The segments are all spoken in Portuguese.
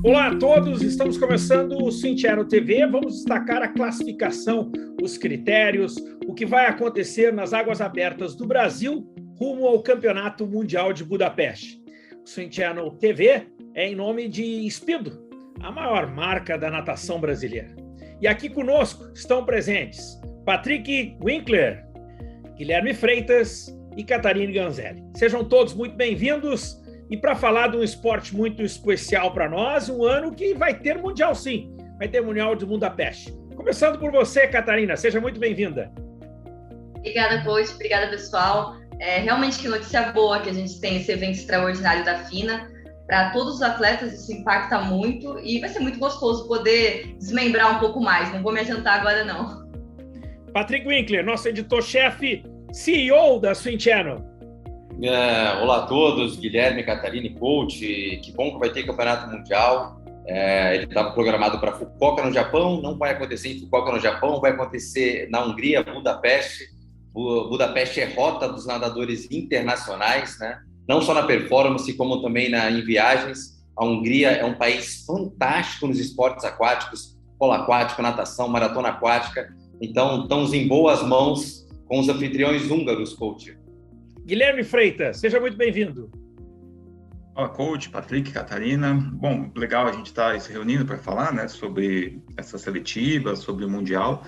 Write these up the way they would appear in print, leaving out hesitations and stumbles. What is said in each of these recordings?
Olá a todos, estamos começando o Swing Channel TV. Vamos destacar a classificação, os critérios, o que vai acontecer nas águas abertas do Brasil rumo ao Campeonato Mundial de Budapeste. O Swing Channel TV é em nome de Speedo, a maior marca da natação brasileira. E aqui conosco estão presentes Patrick Winkler, Guilherme Freitas e Catarina Ganzelli. Sejam todos muito bem-vindos. E para falar de um esporte muito especial para nós, um ano que vai ter Mundial sim, vai ter Mundial de Budapeste. Começando por você, Catarina, seja muito bem-vinda. Obrigada, coach, obrigada, pessoal. Realmente que notícia boa que a gente tem esse evento extraordinário da FINA. Para todos os atletas isso impacta muito e vai ser muito gostoso poder desmembrar um pouco mais. Não vou me adiantar agora, não. Patrick Winkler, nosso editor-chefe, CEO da Swing Channel. Olá a todos, Guilherme, Catarina e coach. Que bom que vai ter campeonato mundial. Ele estava programado para Fukuoka no Japão, não vai acontecer em Fukuoka no Japão, vai acontecer na Hungria, Budapeste. Budapeste é rota dos nadadores internacionais, né? Não só na performance, como também em viagens. A Hungria é um país fantástico nos esportes aquáticos, polo aquático, natação, maratona aquática. Então, estamos em boas mãos com os anfitriões húngaros, coach. Guilherme Freitas, seja muito bem-vindo. Olá, coach, Patrick, Catarina. Bom, legal a gente estar se reunindo para falar, né, sobre essa seletiva, sobre o Mundial.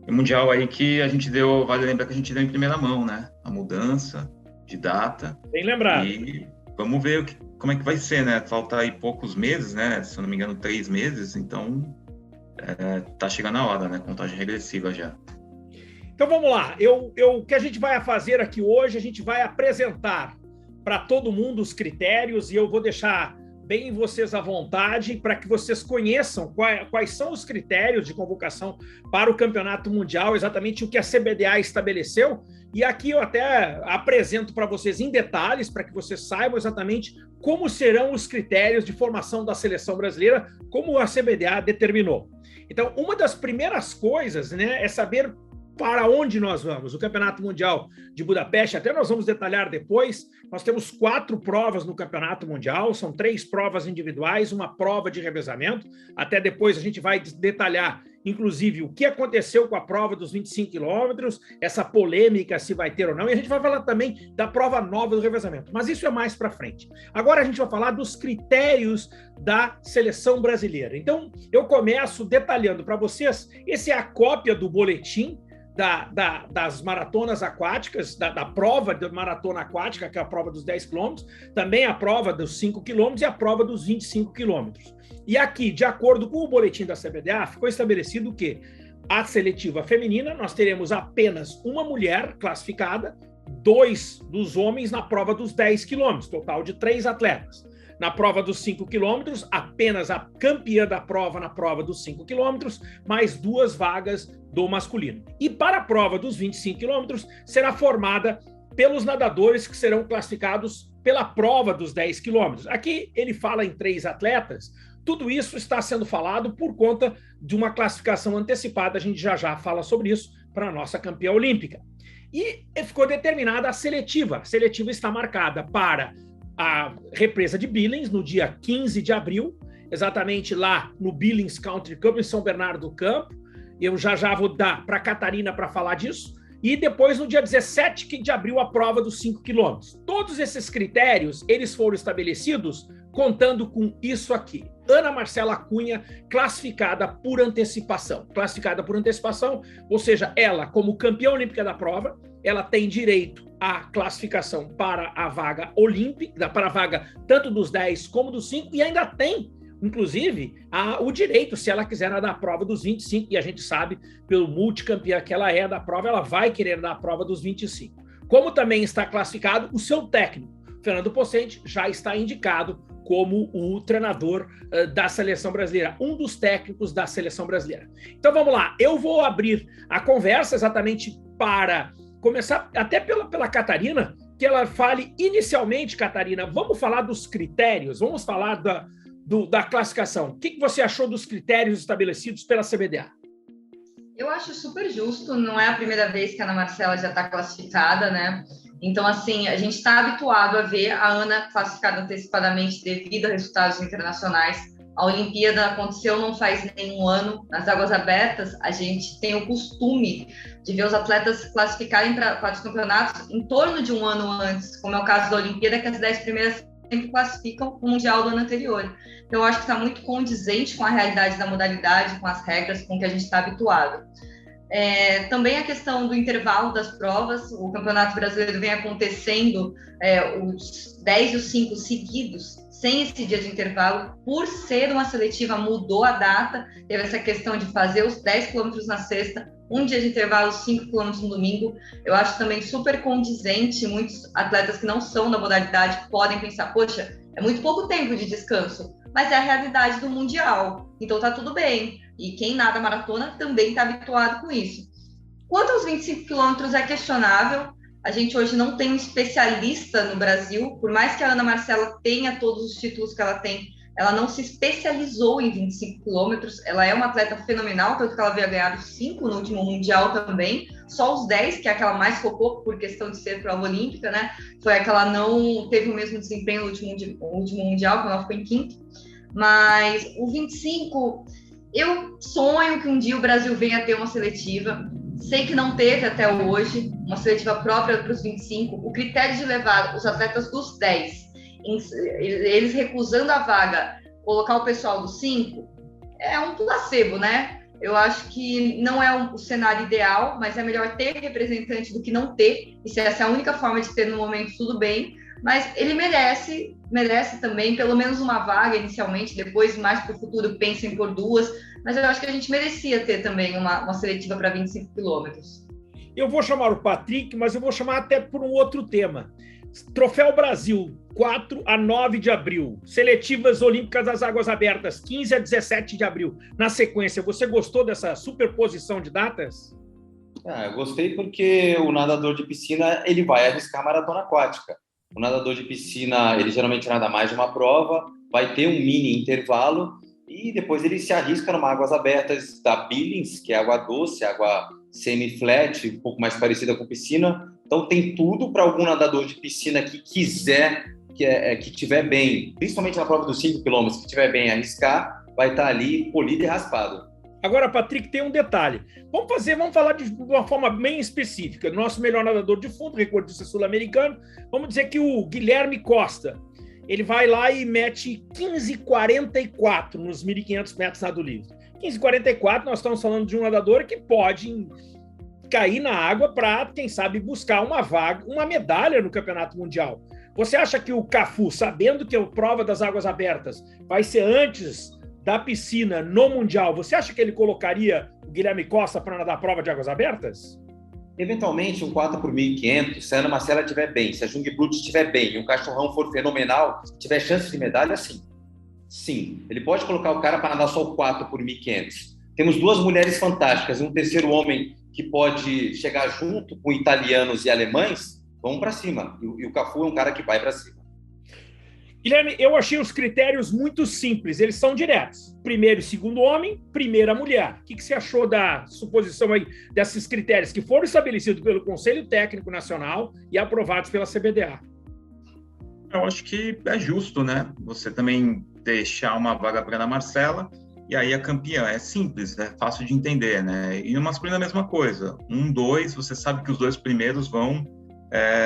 O Mundial aí que a gente deu, vale lembrar que a gente deu em primeira mão, né, a mudança de data. Bem lembrado. E vamos ver como é que vai ser, né, falta aí poucos meses, né, se eu não me engano 3 meses, então tá chegando a hora, né, contagem regressiva já. Então vamos lá, o que a gente vai fazer aqui hoje, a gente vai apresentar para todo mundo os critérios e eu vou deixar bem vocês à vontade para que vocês conheçam quais são os critérios de convocação para o Campeonato Mundial, exatamente o que a CBDA estabeleceu. E aqui eu até apresento para vocês em detalhes, para que vocês saibam exatamente como serão os critérios de formação da seleção brasileira, como a CBDA determinou. Então, uma das primeiras coisas, né, é saber para onde nós vamos. O Campeonato Mundial de Budapeste, até nós vamos detalhar depois, nós temos 4 provas no Campeonato Mundial, são 3 provas individuais, uma prova de revezamento, até depois a gente vai detalhar, inclusive, o que aconteceu com a prova dos 25 quilômetros, essa polêmica se vai ter ou não, e a gente vai falar também da prova nova do revezamento, mas isso é mais para frente. Agora a gente vai falar dos critérios da seleção brasileira. Então, eu começo detalhando para vocês, esse é a cópia do boletim das maratonas aquáticas, da prova de maratona aquática, que é a prova dos 10 quilômetros, também a prova dos 5 quilômetros e a prova dos 25 quilômetros. E aqui, de acordo com o boletim da CBDA, ficou estabelecido que a seletiva feminina, nós teremos apenas uma mulher classificada, 2 dos homens na prova dos 10 quilômetros, total de 3 atletas. Na prova dos 5 quilômetros, apenas a campeã da prova na prova dos 5 quilômetros, mais 2 vagas do masculino. E para a prova dos 25 quilômetros, será formada pelos nadadores que serão classificados pela prova dos 10 quilômetros. Aqui ele fala em 3 atletas. Tudo isso está sendo falado por conta de uma classificação antecipada, a gente já fala sobre isso, para a nossa campeã olímpica. E ficou determinada a seletiva. A seletiva está marcada para a represa de Billings, no dia 15 de abril, exatamente lá no Billings Country Club, em São Bernardo do Campo. Eu já vou dar para a Catarina para falar disso. E depois, no dia 17 de abril, a prova dos 5 quilômetros. Todos esses critérios, eles foram estabelecidos contando com isso aqui. Ana Marcela Cunha, classificada por antecipação. Classificada por antecipação, ou seja, ela, como campeã olímpica da prova, ela tem direito à classificação para a vaga olímpica, para a vaga tanto dos 10 como dos 5, e ainda tem, inclusive, o direito, se ela quiser nadar a prova dos 25, e a gente sabe, pelo multicampeã que ela é da prova, ela vai querer dar a prova dos 25. Como também está classificado o seu técnico, Fernando Pocente, já está indicado como o treinador da seleção brasileira, um dos técnicos da seleção brasileira. Então vamos lá, eu vou abrir a conversa exatamente para começar até pela Catarina, que ela fale inicialmente, Catarina, vamos falar dos critérios, vamos falar da classificação. O que você achou dos critérios estabelecidos pela CBDA? Eu acho super justo, não é a primeira vez que a Ana Marcela já está classificada, né? Então, assim, a gente está habituado a ver a Ana classificada antecipadamente devido a resultados internacionais a Olimpíada aconteceu não faz nenhum ano, nas águas abertas, a gente tem o costume de ver os atletas classificarem para os campeonatos em torno de um ano antes, como é o caso da Olimpíada, que as 10 primeiras sempre classificam o Mundial do ano anterior. Então, eu acho que está muito condizente com a realidade da modalidade, com as regras, com o que a gente está habituado. Também a questão do intervalo das provas, o Campeonato Brasileiro vem acontecendo os 10 e os 5 seguidos, sem esse dia de intervalo, por ser uma seletiva, mudou a data, teve essa questão de fazer os 10 quilômetros na sexta, um dia de intervalo, 5 quilômetros no domingo. Eu acho também super condizente, muitos atletas que não são da modalidade podem pensar, poxa, é muito pouco tempo de descanso, mas é a realidade do Mundial, então tá tudo bem. E quem nada maratona também está habituado com isso. Quanto aos 25 quilômetros, é questionável. A gente hoje não tem um especialista no Brasil, por mais que a Ana Marcela tenha todos os títulos que ela tem, ela não se especializou em 25 quilômetros, ela é uma atleta fenomenal, tanto que ela havia ganhado 5 no último Mundial também, só os 10, que é a que ela mais focou por questão de ser prova olímpica, né? Foi a que ela não teve o mesmo desempenho no último Mundial, quando ela ficou em quinto. Mas o 25, eu sonho que um dia o Brasil venha a ter uma seletiva. Sei que não teve até hoje uma seletiva própria para os 25. O critério de levar os atletas dos 10, eles recusando a vaga, colocar o pessoal dos 5, é um placebo, né? Eu acho que não é o cenário ideal, mas é melhor ter representante do que não ter. E se essa é a única forma de ter no momento, tudo bem. Mas ele merece também pelo menos uma vaga inicialmente, depois mais para o futuro pensem por 2, mas eu acho que a gente merecia ter também uma seletiva para 25 quilômetros. Eu vou chamar o Patrick, mas eu vou chamar até por um outro tema. Troféu Brasil, 4 a 9 de abril. Seletivas olímpicas das águas abertas, 15 a 17 de abril. Na sequência, você gostou dessa superposição de datas? Eu gostei porque o nadador de piscina ele vai arriscar maratona aquática. O nadador de piscina, ele geralmente nada mais de uma prova, vai ter um mini intervalo e depois ele se arrisca numa águas abertas da Billings, que é água doce, água semi-flat, um pouco mais parecida com piscina. Então tem tudo para algum nadador de piscina que quiser, que tiver bem, principalmente na prova dos 5 km, que tiver bem arriscar, vai estar ali polido e raspado. Agora, Patrick, tem um detalhe. Vamos falar de uma forma bem específica. Nosso melhor nadador de fundo, recordista sul-americano, vamos dizer que o Guilherme Costa, ele vai lá e mete 15,44 nos 1.500 metros nado livre. 15,44, nós estamos falando de um nadador que pode cair na água para, quem sabe, buscar uma vaga, uma medalha no Campeonato Mundial. Você acha que o Cafu, sabendo que a prova das águas abertas vai ser antes da piscina no Mundial, você acha que ele colocaria o Guilherme Costa para nadar a prova de águas abertas? Eventualmente, um 4 por 1.500, se a Ana Marcela estiver bem, se a Jung Brut estiver bem e o Cachorrão for fenomenal, tiver chance de medalha, sim. Sim, ele pode colocar o cara para nadar só o 4 por 1.500. Temos 2 mulheres fantásticas e um terceiro homem que pode chegar junto com italianos e alemães, vamos para cima. E o Cafu é um cara que vai para cima. Guilherme, eu achei os critérios muito simples, eles são diretos. Primeiro e segundo homem, primeira mulher. O que você achou da suposição aí desses critérios que foram estabelecidos pelo Conselho Técnico Nacional e aprovados pela CBDA? Eu acho que é justo, né? Você também deixar uma vaga para a Ana Marcela e aí a campeã. É simples, é fácil de entender, né? E no masculino a mesma coisa. 1, 2, você sabe que os 2 primeiros vão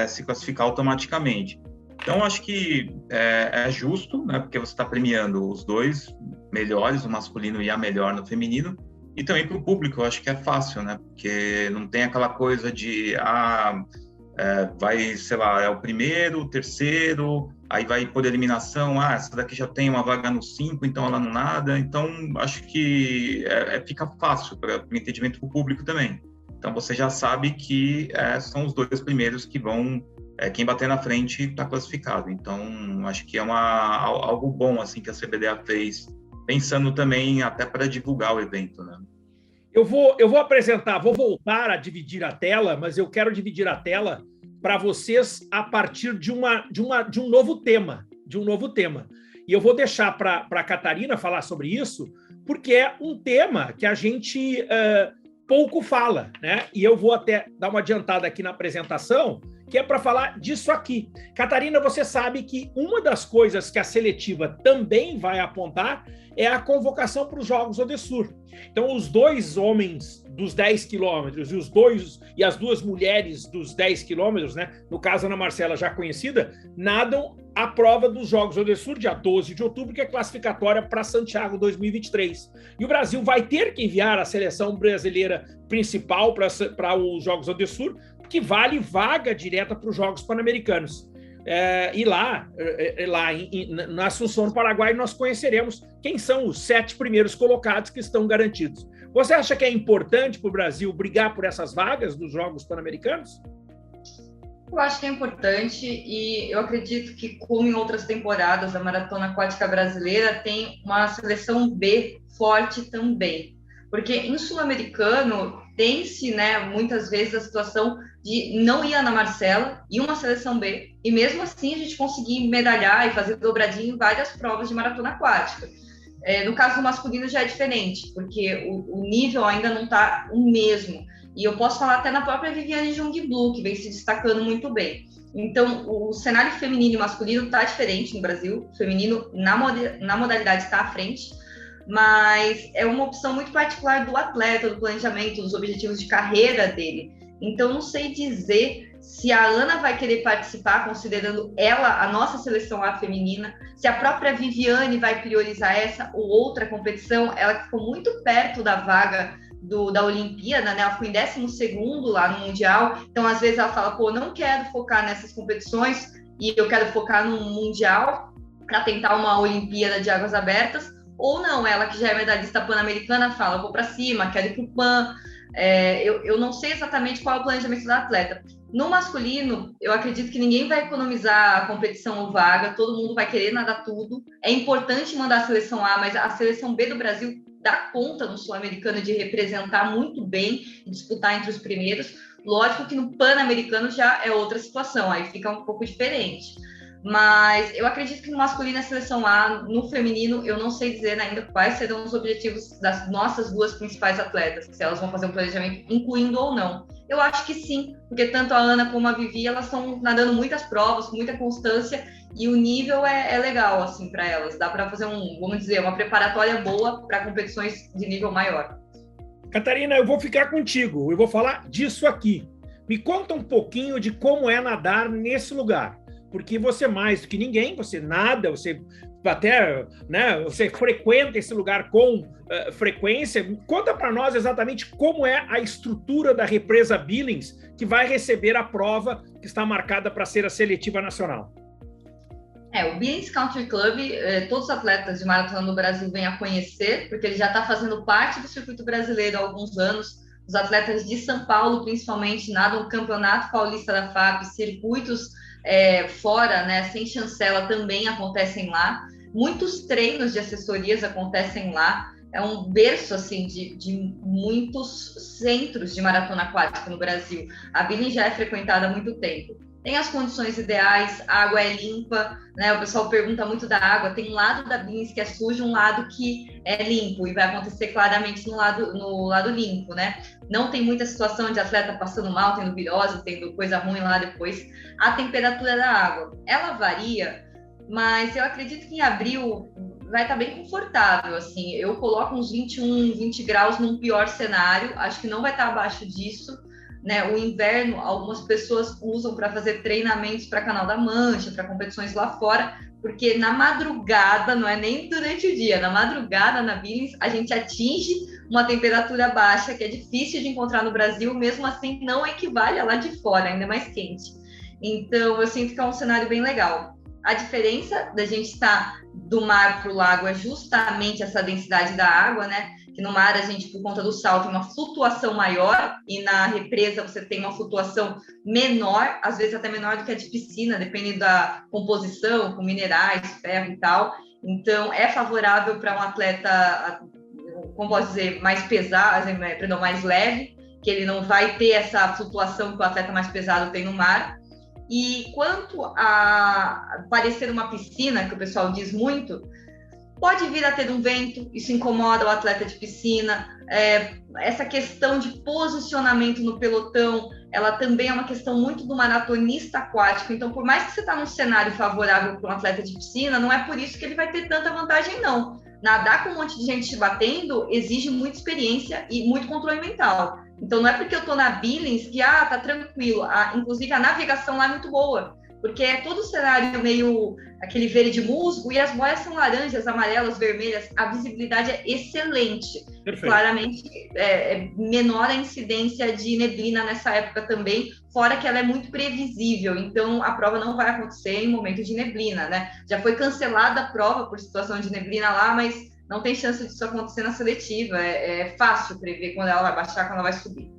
se classificar automaticamente. Então, acho que é justo, né? Porque você está premiando os 2 melhores, o masculino e a melhor no feminino. E também para o público, eu acho que é fácil, né? Porque não tem aquela coisa de, vai, sei lá, é o primeiro, o terceiro, aí vai por eliminação, essa daqui já tem uma vaga no 5, então ela não nada. Então, acho que fica fácil para o entendimento do público também. Então, você já sabe que são os 2 primeiros que vão... quem bater na frente está classificado. Então, acho que é algo bom assim que a CBDA fez, pensando também até para divulgar o evento, né? Eu vou apresentar, vou voltar a dividir a tela, mas eu quero dividir a tela para vocês a partir de um novo tema, E eu vou deixar para a Catarina falar sobre isso, porque é um tema que a gente pouco fala, né? E eu vou até dar uma adiantada aqui na apresentação. que é para falar disso aqui. Catarina, você sabe que uma das coisas que a seletiva também vai apontar é a convocação para os Jogos Odessur. Então, os 2 homens dos 10 quilômetros e as 2 mulheres dos 10 quilômetros, né? No caso, Ana Marcela, já conhecida, nadam a prova dos Jogos Odessur, dia 12 de outubro, que é classificatória para Santiago 2023. E o Brasil vai ter que enviar a seleção brasileira principal para os Jogos Odessur, que vale vaga direta para os Jogos Pan-Americanos. E lá na Assunção, no Paraguai, nós conheceremos quem são os 7 primeiros colocados que estão garantidos. Você acha que é importante para o Brasil brigar por essas vagas dos Jogos Pan-Americanos? Eu acho que é importante e eu acredito que, como em outras temporadas, a Maratona Aquática Brasileira tem uma seleção B forte também. Porque em Sul-Americano tem-se, né, muitas vezes a situação de não ir a Ana Marcela e uma seleção B, e mesmo assim a gente conseguir medalhar e fazer dobradinho em várias provas de maratona aquática. No caso do masculino já é diferente, porque o nível ainda não está o mesmo. E eu posso falar até na própria Viviane Jungblum, que vem se destacando muito bem. Então, o cenário feminino e masculino está diferente no Brasil. O feminino, na modalidade, está à frente. Mas é uma opção muito particular do atleta, do planejamento, dos objetivos de carreira dele. Então, não sei dizer se a Ana vai querer participar, considerando ela, a nossa seleção A feminina, se a própria Viviane vai priorizar essa ou outra competição. Ela ficou muito perto da vaga da Olimpíada, né? Ela ficou em 12º lá no Mundial, então às vezes ela fala, não quero focar nessas competições e eu quero focar no Mundial para tentar uma Olimpíada de águas abertas, ou não, ela que já é medalhista pan-americana fala, vou para cima, quero ir para o Pan. Eu não sei exatamente qual é o planejamento da atleta. No masculino, eu acredito que ninguém vai economizar a competição ou vaga, todo mundo vai querer nadar tudo. É importante mandar a seleção A, mas a seleção B do Brasil dá conta no Sul-Americano de representar muito bem e disputar entre os primeiros. Lógico que no Pan-Americano já é outra situação, aí fica um pouco diferente. Mas eu acredito que no masculino é seleção A, no feminino eu não sei dizer ainda quais serão os objetivos das nossas 2 principais atletas, se elas vão fazer um planejamento incluindo ou não. Eu acho que sim, porque tanto a Ana como a Vivi, elas estão nadando muitas provas, com muita constância, e o nível é legal, assim, para elas. Dá para fazer vamos dizer, uma preparatória boa para competições de nível maior. Catarina, eu vou ficar contigo, eu vou falar disso aqui. Me conta um pouquinho de como é nadar nesse lugar, porque você mais do que ninguém, você nada, você até, né, você frequenta esse lugar com frequência. Conta para nós exatamente como é a estrutura da represa Billings, que vai receber a prova que está marcada para ser a seletiva nacional. O Billings Country Club, todos os atletas de maratona no Brasil vêm a conhecer, porque ele já está fazendo parte do circuito brasileiro há alguns anos. Os atletas de São Paulo, principalmente, nadam o Campeonato Paulista da FAP, circuitos fora, né, sem chancela, também acontecem lá. Muitos treinos de assessorias acontecem lá. É um berço assim, de muitos centros de maratona aquática no Brasil. A Billings já é frequentada há muito tempo. Tem as condições ideais, a água é limpa, né? O pessoal pergunta muito da água. Tem um lado da Billings que é sujo, um lado que é limpo, e vai acontecer claramente no lado limpo, né? Não tem muita situação de atleta passando mal, tendo virose, tendo coisa ruim lá depois. A temperatura da água, ela varia, mas eu acredito que em abril vai estar bem confortável, assim. Eu coloco uns 21, 20 graus num pior cenário, acho que não vai estar abaixo disso. Né, o inverno, algumas pessoas usam para fazer treinamentos para Canal da Mancha, para competições lá fora, porque na madrugada, não é nem durante o dia, na madrugada na Billings, a gente atinge uma temperatura baixa, que é difícil de encontrar no Brasil, mesmo assim não equivale a lá de fora, ainda mais quente. Então, eu sinto que é um cenário bem legal. A diferença da gente estar do mar para o lago é justamente essa densidade da água, né? Que no mar a gente, por conta do sal, tem uma flutuação maior, e na represa você tem uma flutuação menor, às vezes até menor do que a de piscina, dependendo da composição, com minerais, ferro e tal. Então, é favorável para um atleta, como posso dizer, mais pesado, perdão, mais leve, que ele não vai ter essa flutuação que o atleta mais pesado tem no mar. E quanto a parecer uma piscina, que o pessoal diz muito, Pode vir a ter um vento, isso incomoda o atleta de piscina. Essa questão de posicionamento no pelotão, ela também é uma questão muito do maratonista aquático. Então, por mais que você está num cenário favorável para um atleta de piscina, não é por isso que ele vai ter tanta vantagem, não. Nadar com um monte de gente te batendo exige muita experiência e muito controle mental. Então, não é porque eu estou na Billings que, tá tranquilo. Inclusive, a navegação lá é muito boa, porque é todo o cenário meio aquele verde musgo e as boias são laranjas, amarelas, vermelhas. A visibilidade é excelente. Perfeito. Claramente, é menor a incidência de neblina nessa época também, fora que ela é muito previsível. Então, a prova não vai acontecer em momento de neblina, né? Já foi cancelada a prova por situação de neblina lá, mas não tem chance disso acontecer na seletiva. É fácil prever quando ela vai baixar, quando ela vai subir.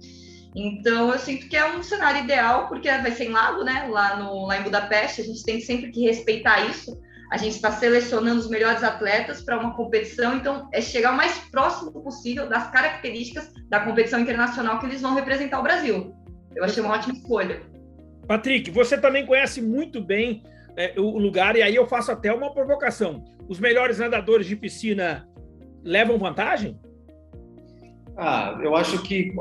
Então, eu sinto que é um cenário ideal, porque vai ser em lago, né? Lá em Budapeste, a gente tem sempre que respeitar isso. A gente está selecionando os melhores atletas para uma competição, então é chegar o mais próximo possível das características da competição internacional que eles vão representar o Brasil. Eu achei uma ótima escolha. Patrick, você também conhece muito bem o lugar, e aí eu faço até uma provocação. Os melhores nadadores de piscina levam vantagem? Eu acho que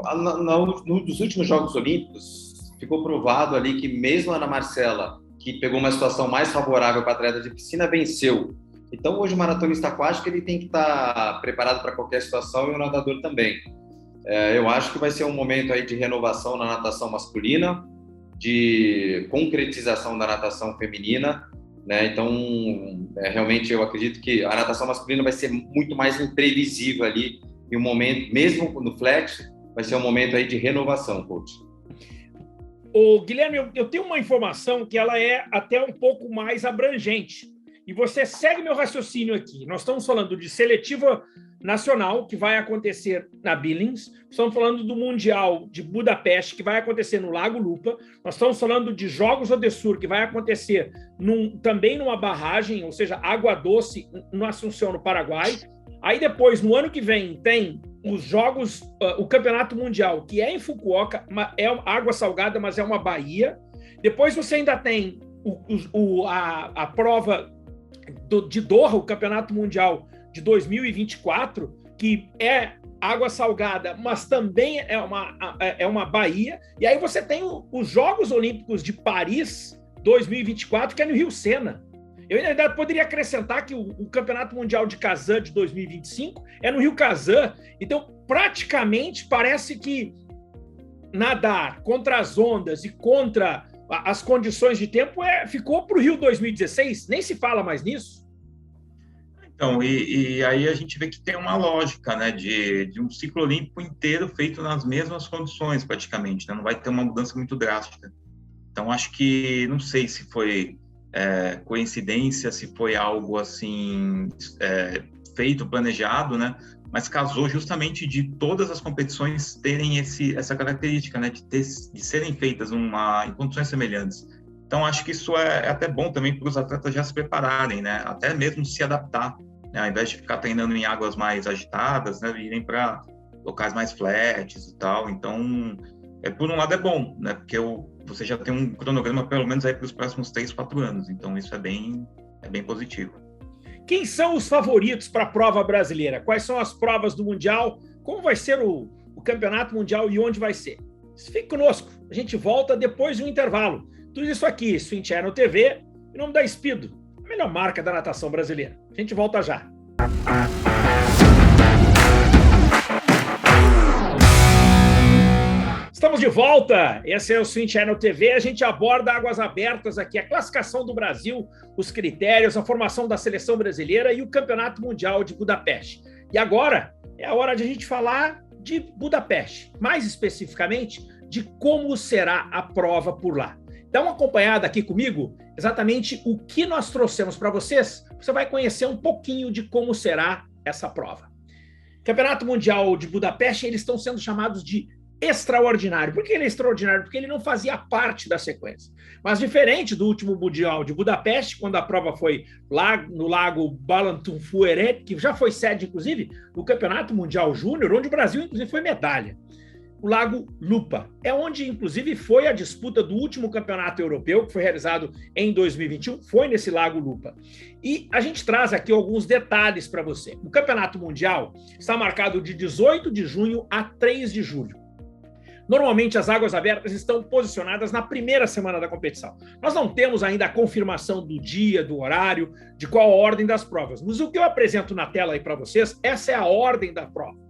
nos últimos Jogos Olímpicos ficou provado ali que mesmo a Ana Marcela, que pegou uma situação mais favorável para atleta de piscina, venceu. Então, hoje o maratonista aquático ele tem que estar preparado para qualquer situação e o nadador também. Eu acho que vai ser um momento aí de renovação na natação masculina, de concretização da natação feminina, né? Então, realmente eu acredito que a natação masculina vai ser muito mais imprevisível ali, e um momento, mesmo no flat, vai ser um momento aí de renovação, coach. Guilherme, eu tenho uma informação que ela é até um pouco mais abrangente, e você segue meu raciocínio aqui. Nós estamos falando de seletiva nacional, que vai acontecer na Billings, estamos falando do Mundial de Budapeste, que vai acontecer no Lago Lupa, nós estamos falando de Jogos Odessur, que vai acontecer também numa barragem, ou seja, água doce, no Assunção, no Paraguai. Aí depois, no ano que vem, tem os Jogos, o Campeonato Mundial, que é em Fukuoka, é água salgada, mas é uma baía. Depois você ainda tem a prova de Doha, o Campeonato Mundial de 2024, que é água salgada, mas também é uma baía. E aí você tem os Jogos Olímpicos de Paris 2024, que é no Rio Sena. Eu ainda poderia acrescentar que o Campeonato Mundial de Kazan de 2025 é no Rio Kazan. Então, praticamente, parece que nadar contra as ondas e contra as condições de tempo ficou para o Rio 2016. Nem se fala mais nisso. Então, e aí a gente vê que tem uma lógica, né, de um ciclo olímpico inteiro feito nas mesmas condições, praticamente, né? Não vai ter uma mudança muito drástica. Então, acho que, não sei se foi coincidência, se foi algo assim feito, planejado, né? Mas casou justamente de todas as competições terem essa característica, né? De serem feitas em condições semelhantes. Então, acho que isso é até bom também para os atletas já se prepararem, né? Até mesmo se adaptar, né? Ao invés de ficar treinando em águas mais agitadas, né? Irem para locais mais flats e tal. Então, por um lado é bom, né? Porque você já tem um cronograma pelo menos aí para os próximos 3, 4 anos. Então, isso é bem positivo. Quem são os favoritos para a prova brasileira? Quais são as provas do Mundial? Como vai ser o Campeonato Mundial e onde vai ser? Fique conosco. A gente volta depois de um intervalo. Tudo isso aqui, Swim Channel TV, em nome da Speedo, a melhor marca da natação brasileira. A gente volta já. Estamos de volta, esse é o Swim Channel TV, a gente aborda águas abertas aqui, a classificação do Brasil, os critérios, a formação da seleção brasileira e o Campeonato Mundial de Budapeste. E agora é a hora de a gente falar de Budapeste, mais especificamente de como será a prova por lá. Dá uma acompanhada aqui comigo, exatamente o que nós trouxemos para vocês, você vai conhecer um pouquinho de como será essa prova. Campeonato Mundial de Budapeste, eles estão sendo chamados de extraordinário. Por que ele é extraordinário? Porque ele não fazia parte da sequência. Mas diferente do último Mundial de Budapeste, quando a prova foi lá no Lago Balatonfueret, que já foi sede, inclusive, do Campeonato Mundial Júnior, onde o Brasil, inclusive, foi medalha. o Lago Lupa. É onde, inclusive, foi a disputa do último campeonato europeu, que foi realizado em 2021, foi nesse Lago Lupa. E a gente traz aqui alguns detalhes para você. O Campeonato Mundial está marcado de 18 de junho a 3 de julho. Normalmente, as águas abertas estão posicionadas na primeira semana da competição. Nós não temos ainda a confirmação do dia, do horário, de qual a ordem das provas. Mas o que eu apresento na tela aí para vocês, essa é a ordem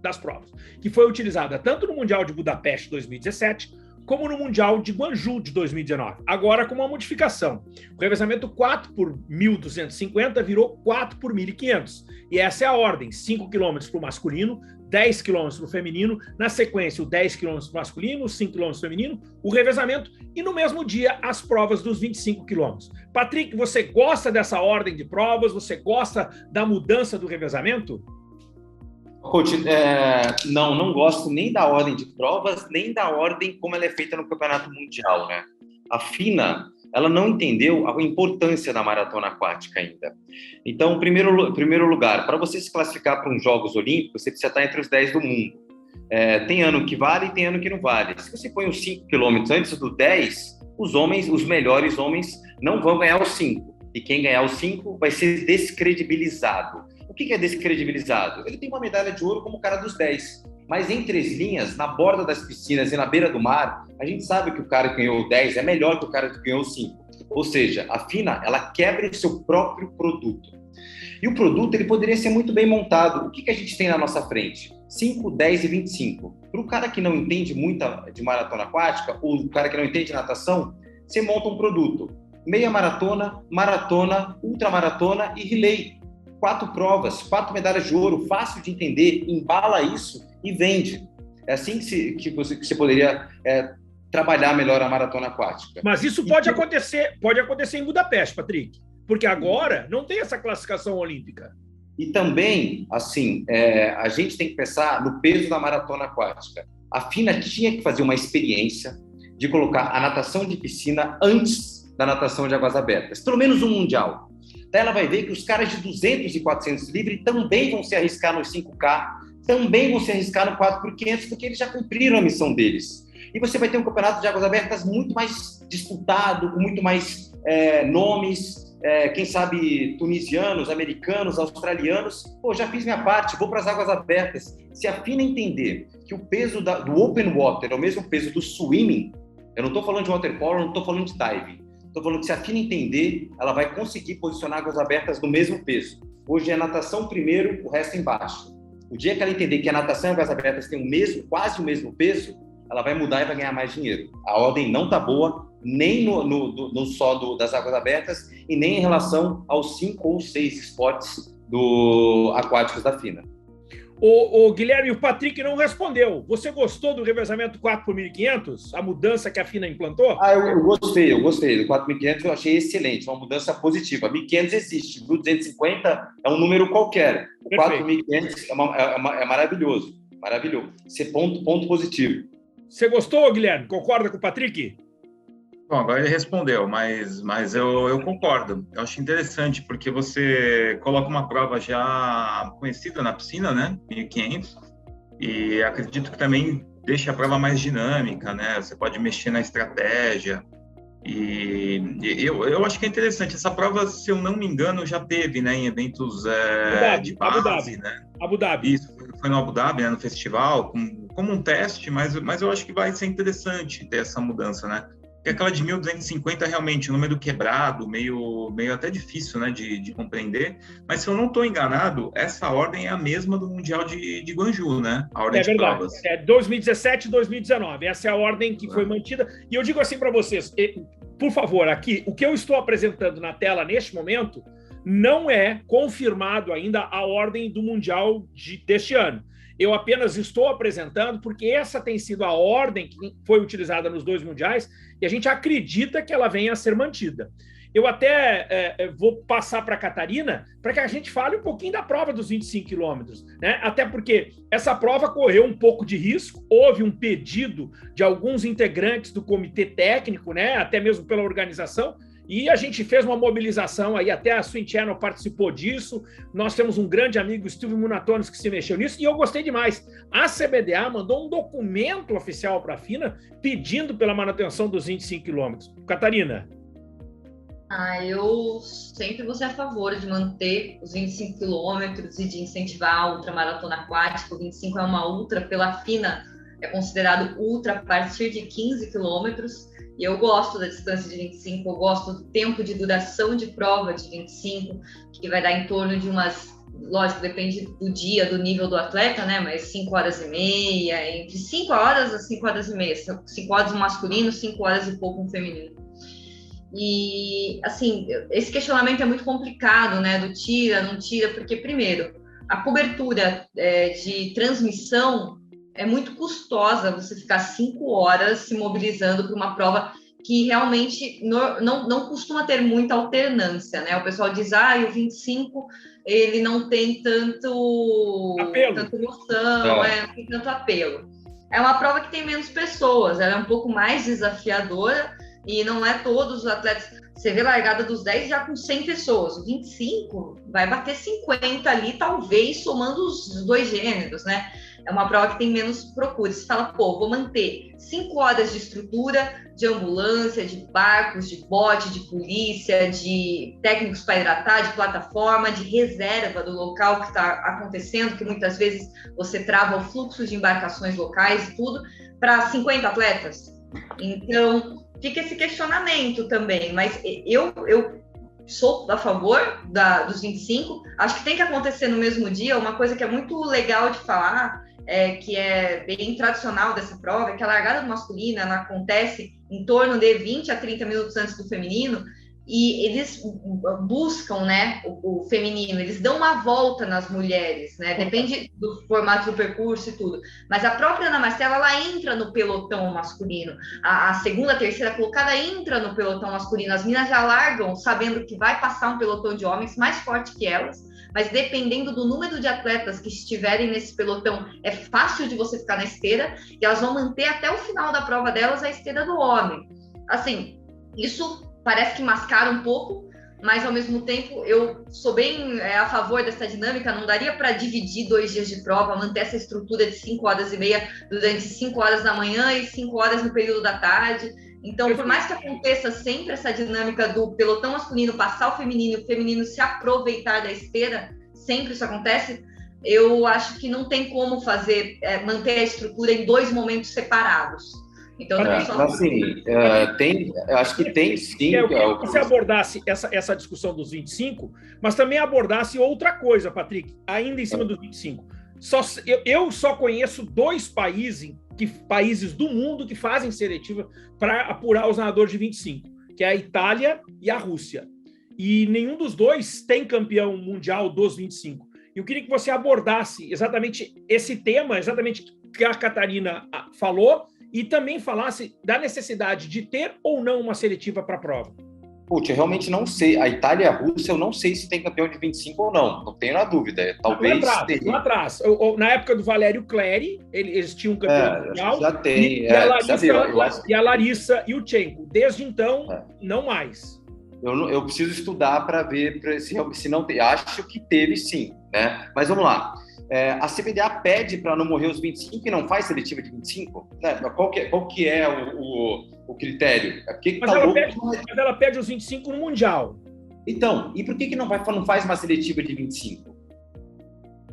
das provas, que foi utilizada tanto no Mundial de Budapeste 2017, como no Mundial de Guangzhou de 2019. Agora com uma modificação. O revezamento 4 por 1.250 virou 4 por 1.500. E essa é a ordem: 5 km para o masculino, 10 km para o feminino, na sequência o 10 km para o masculino, 5 km para o feminino, o revezamento e no mesmo dia as provas dos 25 km. Patrick, você gosta dessa ordem de provas? Você gosta da mudança do revezamento? Coach, não gosto nem da ordem de provas, nem da ordem como ela é feita no Campeonato Mundial, né? A FINA, ela não entendeu a importância da maratona aquática ainda. Então, em primeiro lugar, para você se classificar para uns Jogos Olímpicos, você precisa estar entre os 10 do mundo. Tem ano que vale e tem ano que não vale. Se você põe os 5 quilômetros antes do 10, os melhores homens não vão ganhar os 5. E quem ganhar os 5 vai ser descredibilizado. O que é descredibilizado? Ele tem uma medalha de ouro como o cara dos 10. Mas entre as linhas, na borda das piscinas e na beira do mar, a gente sabe que o cara que ganhou o 10 é melhor que o cara que ganhou o 5. Ou seja, a FINA, ela quebra o seu próprio produto. E o produto, ele poderia ser muito bem montado. O que a gente tem na nossa frente? 5, 10 e 25. Para o cara que não entende muito de maratona aquática, ou o cara que não entende natação, você monta um produto. Meia maratona, maratona, ultramaratona e relay. 4 provas, 4 medalhas de ouro, fácil de entender, embala isso e vende. É assim que você poderia trabalhar melhor a maratona aquática. Mas isso pode acontecer em Budapeste, Patrick, porque agora não tem essa classificação olímpica. E também, assim, a gente tem que pensar no peso da maratona aquática. A FINA tinha que fazer uma experiência de colocar a natação de piscina antes da natação de águas abertas, pelo menos um mundial. Daí ela vai ver que os caras de 200 e 400 livre também vão se arriscar nos 5K, também vão se arriscar no 4x500, porque eles já cumpriram a missão deles. E você vai ter um campeonato de águas abertas muito mais disputado, com muito mais nomes, quem sabe tunisianos, americanos, australianos. Pô, já fiz minha parte, vou para as águas abertas. Se a FINA entender que o peso do open water é o mesmo peso do swimming, eu não estou falando de waterpolo, não estou falando de diving. Estou falando que se a FINA entender, ela vai conseguir posicionar águas abertas no mesmo peso. Hoje é natação primeiro, o resto embaixo. O dia que ela entender que a natação e águas abertas têm quase o mesmo peso, ela vai mudar e vai ganhar mais dinheiro. A ordem não está boa, nem no só das águas abertas e nem em relação aos 5 ou 6 esportes aquáticos da FINA. O Guilherme, o Patrick não respondeu. Você gostou do revezamento 4 por 1.500? A mudança que a FINA implantou? Eu gostei. Do 4.500 eu achei excelente, uma mudança positiva. 1.500 existe, 1.250 é um número qualquer. O 4.500 é maravilhoso. Isso é ponto positivo. Você gostou, Guilherme? Concorda com o Patrick? Bom, agora ele respondeu, mas eu concordo. Eu acho interessante, porque você coloca uma prova já conhecida na piscina, né? 1.500, e acredito que também deixa a prova mais dinâmica, né? Você pode mexer na estratégia. E eu acho que é interessante. Essa prova, se eu não me engano, já teve, né, em eventos de base, Abu Dhabi, né? Abu Dhabi. Isso, foi no Abu Dhabi, né, no festival, como um teste, mas eu acho que vai ser interessante ter essa mudança, né? Porque aquela de 1.250 realmente, um número quebrado, meio até difícil, né, de compreender. Mas se eu não estou enganado, essa ordem é a mesma do Mundial de Guangzhou, né? A ordem de provas. 2017 e 2019. Essa é a ordem que foi mantida. E eu digo assim para vocês, por favor, aqui, o que eu estou apresentando na tela neste momento não é confirmado ainda a ordem do Mundial deste ano. Eu apenas estou apresentando porque essa tem sido a ordem que foi utilizada nos 2 mundiais e a gente acredita que ela venha a ser mantida. Eu até vou passar para a Catarina para que a gente fale um pouquinho da prova dos 25 quilômetros, né? Até porque essa prova correu um pouco de risco, houve um pedido de alguns integrantes do comitê técnico, né? Até mesmo pela organização, E a gente fez uma mobilização aí, até a Swim Channel participou disso. Nós temos um grande amigo, Steve Munatones, que se mexeu nisso, e eu gostei demais. A CBDA mandou um documento oficial para a FINA pedindo pela manutenção dos 25 quilômetros. Catarina? Eu sempre vou ser a favor de manter os 25 quilômetros e de incentivar a ultramaratona aquática. O 25 é uma ultra, pela FINA, é considerado ultra a partir de 15 quilômetros. E eu gosto da distância de 25, eu gosto do tempo de duração de prova de 25, que vai dar em torno de umas, lógico, depende do dia, do nível do atleta, né? Mas 5 horas e meia, entre 5 horas a 5 horas e meia, 5 horas no masculino, 5 horas e pouco no feminino. E, assim, esse questionamento é muito complicado, né? Do tira, não tira, porque, primeiro, a cobertura de transmissão é muito custosa você ficar 5 horas se mobilizando para uma prova que realmente não costuma ter muita alternância, né? O pessoal diz, o 25 ele não tem tanto emoção, não tem tanto apelo. É uma prova que tem menos pessoas, ela é um pouco mais desafiadora e não é todos os atletas. Você vê a largada dos 10 já com 100 pessoas, o 25 vai bater 50 ali, talvez somando os dois gêneros, né? É uma prova que tem menos procura. Você fala, vou manter 5 horas de estrutura, de ambulância, de barcos, de bote, de polícia, de técnicos para hidratar, de plataforma, de reserva do local que está acontecendo, que muitas vezes você trava o fluxo de embarcações locais e tudo, para 50 atletas. Então, fica esse questionamento também, mas eu sou a favor dos 25, acho que tem que acontecer no mesmo dia. Uma coisa que é muito legal de falar, que é bem tradicional dessa prova, é que a largada do masculino ela acontece em torno de 20 a 30 minutos antes do feminino, e eles buscam, né, o feminino, eles dão uma volta nas mulheres, né, depende do formato do percurso e tudo, mas a própria Ana Marcela, ela entra no pelotão masculino, a segunda, a terceira colocada entra no pelotão masculino, as meninas já largam sabendo que vai passar um pelotão de homens mais forte que elas, mas dependendo do número de atletas que estiverem nesse pelotão, é fácil de você ficar na esteira, e elas vão manter até o final da prova delas a esteira do homem. Assim, isso parece que mascara um pouco, mas ao mesmo tempo eu sou bem a favor dessa dinâmica. Não daria para dividir 2 dias de prova, manter essa estrutura de 5 horas e meia durante 5 horas da manhã e 5 horas no período da tarde. Então, por mais que aconteça sempre essa dinâmica do pelotão masculino passar o feminino e o feminino se aproveitar da esteira, sempre isso acontece, eu acho que não tem como manter a estrutura em 2 momentos separados. Então, assim, acho que tem sim. Eu queria que você abordasse essa discussão dos 25, mas também abordasse outra coisa, Patrick, ainda em cima dos 25. Eu só conheço 2 países do mundo que fazem seletiva para apurar os nadadores de 25, que é a Itália e a Rússia. E nenhum dos 2 tem campeão mundial dos 25. Eu queria que você abordasse exatamente esse tema, exatamente que a Catarina falou, e também falasse da necessidade de ter ou não uma seletiva para a prova. Putz, eu realmente não sei. A Itália e a Rússia, eu não sei se tem campeão de 25 ou não. Não tenho na dúvida. Talvez lá atrás. Na época do Valério Clery, eles tinham um campeão mundial. Já tem. E a Larissa Yurchenko. Desde então, não mais. Eu preciso estudar para ver se não tem. Acho que teve sim, né? Mas vamos lá. A CBDA pede para não morrer os 25 e não faz seletiva de 25? Né? Qual que é o critério? Mas ela pede os 25 no Mundial. Então, e por que não faz uma seletiva de 25?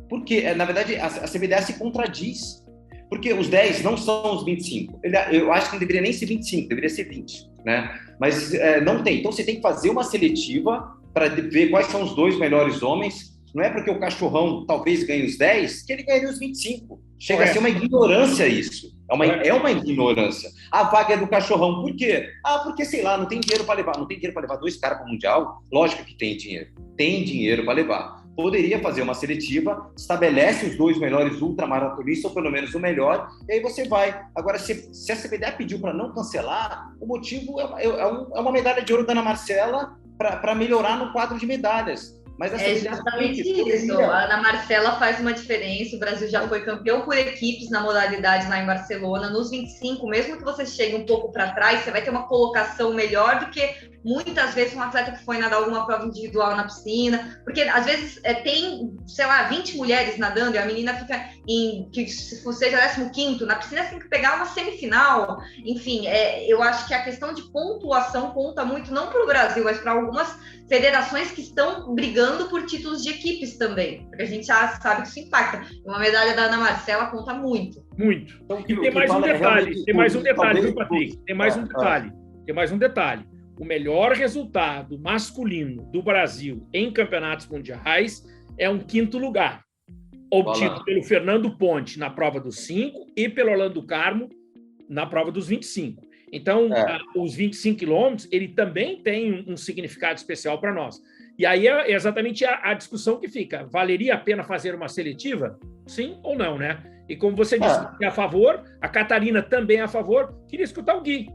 Porque, na verdade, a CBDA se contradiz. Porque os 10 não são os 25. Eu acho que não deveria nem ser 25, deveria ser 20. Né? Mas não tem. Então, você tem que fazer uma seletiva para ver quais são os 2 melhores homens. Não é porque o cachorrão talvez ganhe os 10 que ele ganharia os 25. Chega a ser uma ignorância isso. É uma ignorância. A vaga é do cachorrão. Por quê? Porque, sei lá, não tem dinheiro para levar. Não tem dinheiro para levar 2 caras para o Mundial? Lógico que tem dinheiro. Tem dinheiro para levar. Poderia fazer uma seletiva, estabelece os 2 melhores ultramaratonistas, ou pelo menos o melhor, e aí você vai. Agora, se a CBDA pediu para não cancelar, o motivo é uma medalha de ouro da Ana Marcela para melhorar no quadro de medalhas. Mas é justamente isso. A Ana Marcela faz uma diferença. O Brasil já foi campeão por equipes na modalidade lá em Barcelona. Nos 25, mesmo que você chegue um pouco para trás, você vai ter uma colocação melhor do que muitas vezes um atleta que foi nadar alguma prova individual na piscina. Porque às vezes tem, sei lá, 20 mulheres nadando e a menina fica que se seja 15º, na piscina você tem que pegar uma semifinal. Enfim, eu acho que a questão de pontuação conta muito, não para o Brasil, mas para algumas federações que estão brigando por títulos de equipes também, porque a gente já sabe que isso impacta. Uma medalha da Ana Marcela conta muito. Muito. Então, e tem mais um detalhe, viu, Patrick? Tem mais um detalhe. O melhor resultado masculino do Brasil em campeonatos mundiais é um 5º lugar, obtido pelo Fernando Ponte na prova dos 5 e pelo Orlando Carmo na prova dos 25. Então, os 25 quilômetros, ele também tem um significado especial para nós. E aí é exatamente a discussão que fica. Valeria a pena fazer uma seletiva? Sim ou não, né? E como você disse, é a favor, a Catarina também é a favor. Queria escutar o Gui.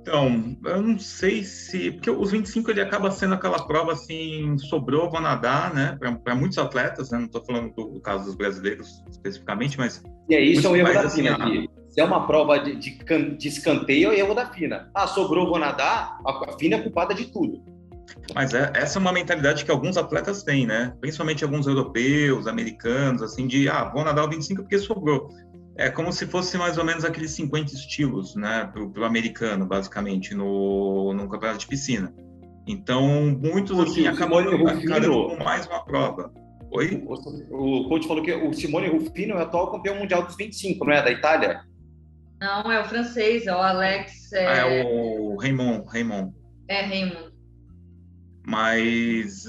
Então, eu não sei se... Porque os 25, ele acaba sendo aquela prova, assim, sobrou, vou nadar, né? Para muitos atletas, né? Não estou falando do caso dos brasileiros especificamente, mas... E é isso, é um erro da assim, FINA aqui. Se é uma prova de escanteio, é erro da FINA. Sobrou, vou nadar, a FINA é culpada de tudo. Mas essa é uma mentalidade que alguns atletas têm, né? Principalmente alguns europeus, americanos, assim, vou nadar o 25 porque sobrou. É como se fosse mais ou menos aqueles 50 estilos, né, pro americano, basicamente, no campeonato de piscina. Então, muitos, assim, acabam ficando com mais uma prova. Oi? O coach falou que o Simone Rufino é o atual campeão mundial dos 25, não é? Da Itália? Não, é o francês, é o Alex... É o Raymond. É, Raymond. Mas,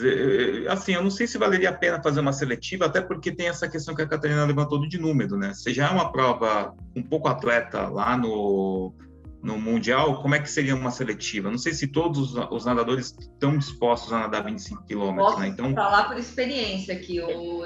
assim, eu não sei se valeria a pena fazer uma seletiva, até porque tem essa questão que a Catarina levantou de número, né? Se já é uma prova um pouco atleta lá no Mundial, como é que seria uma seletiva? Não sei se todos os nadadores estão dispostos a nadar 25 quilômetros, né? Então, falar por experiência que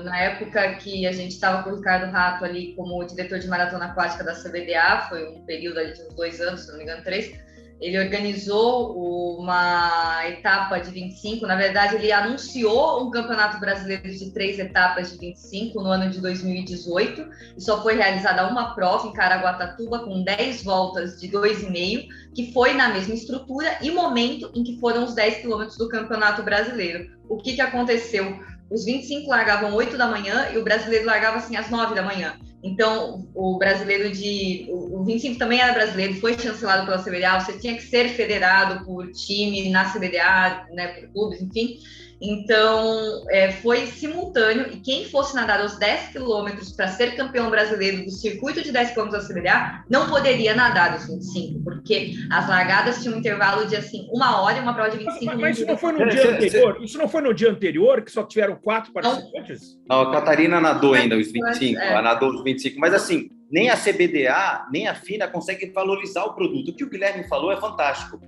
na época que a gente estava com o Ricardo Rato ali como diretor de maratona aquática da CBDA, foi um período ali de uns 2 anos, se não me engano, 3, ele organizou uma etapa de 25, na verdade ele anunciou um campeonato brasileiro de 3 etapas de 25 no ano de 2018, e só foi realizada uma prova em Caraguatatuba com 10 voltas de 2,5, que foi na mesma estrutura e momento em que foram os 10 quilômetros do campeonato brasileiro. O que aconteceu? Os 25 largavam 8 da manhã e o brasileiro largava assim às 9 da manhã. Então, o 25 também era brasileiro, foi chancelado pela CBDA, você tinha que ser federado por time na CBDA, né, por clubes, enfim. Então, foi simultâneo, e quem fosse nadar os 10 quilômetros para ser campeão brasileiro do circuito de 10 quilômetros da CBDA, não poderia nadar os 25, porque as largadas tinham um intervalo de, assim, 1 hora e uma prova de 25 Mas isso não foi no dia anterior? Isso não foi no dia anterior, que só tiveram 4 participantes? Não, a Catarina nadou ainda os 25, ela nadou os 25, mas assim, nem a CBDA, nem a FINA conseguem valorizar o produto. O que o Guilherme falou é fantástico.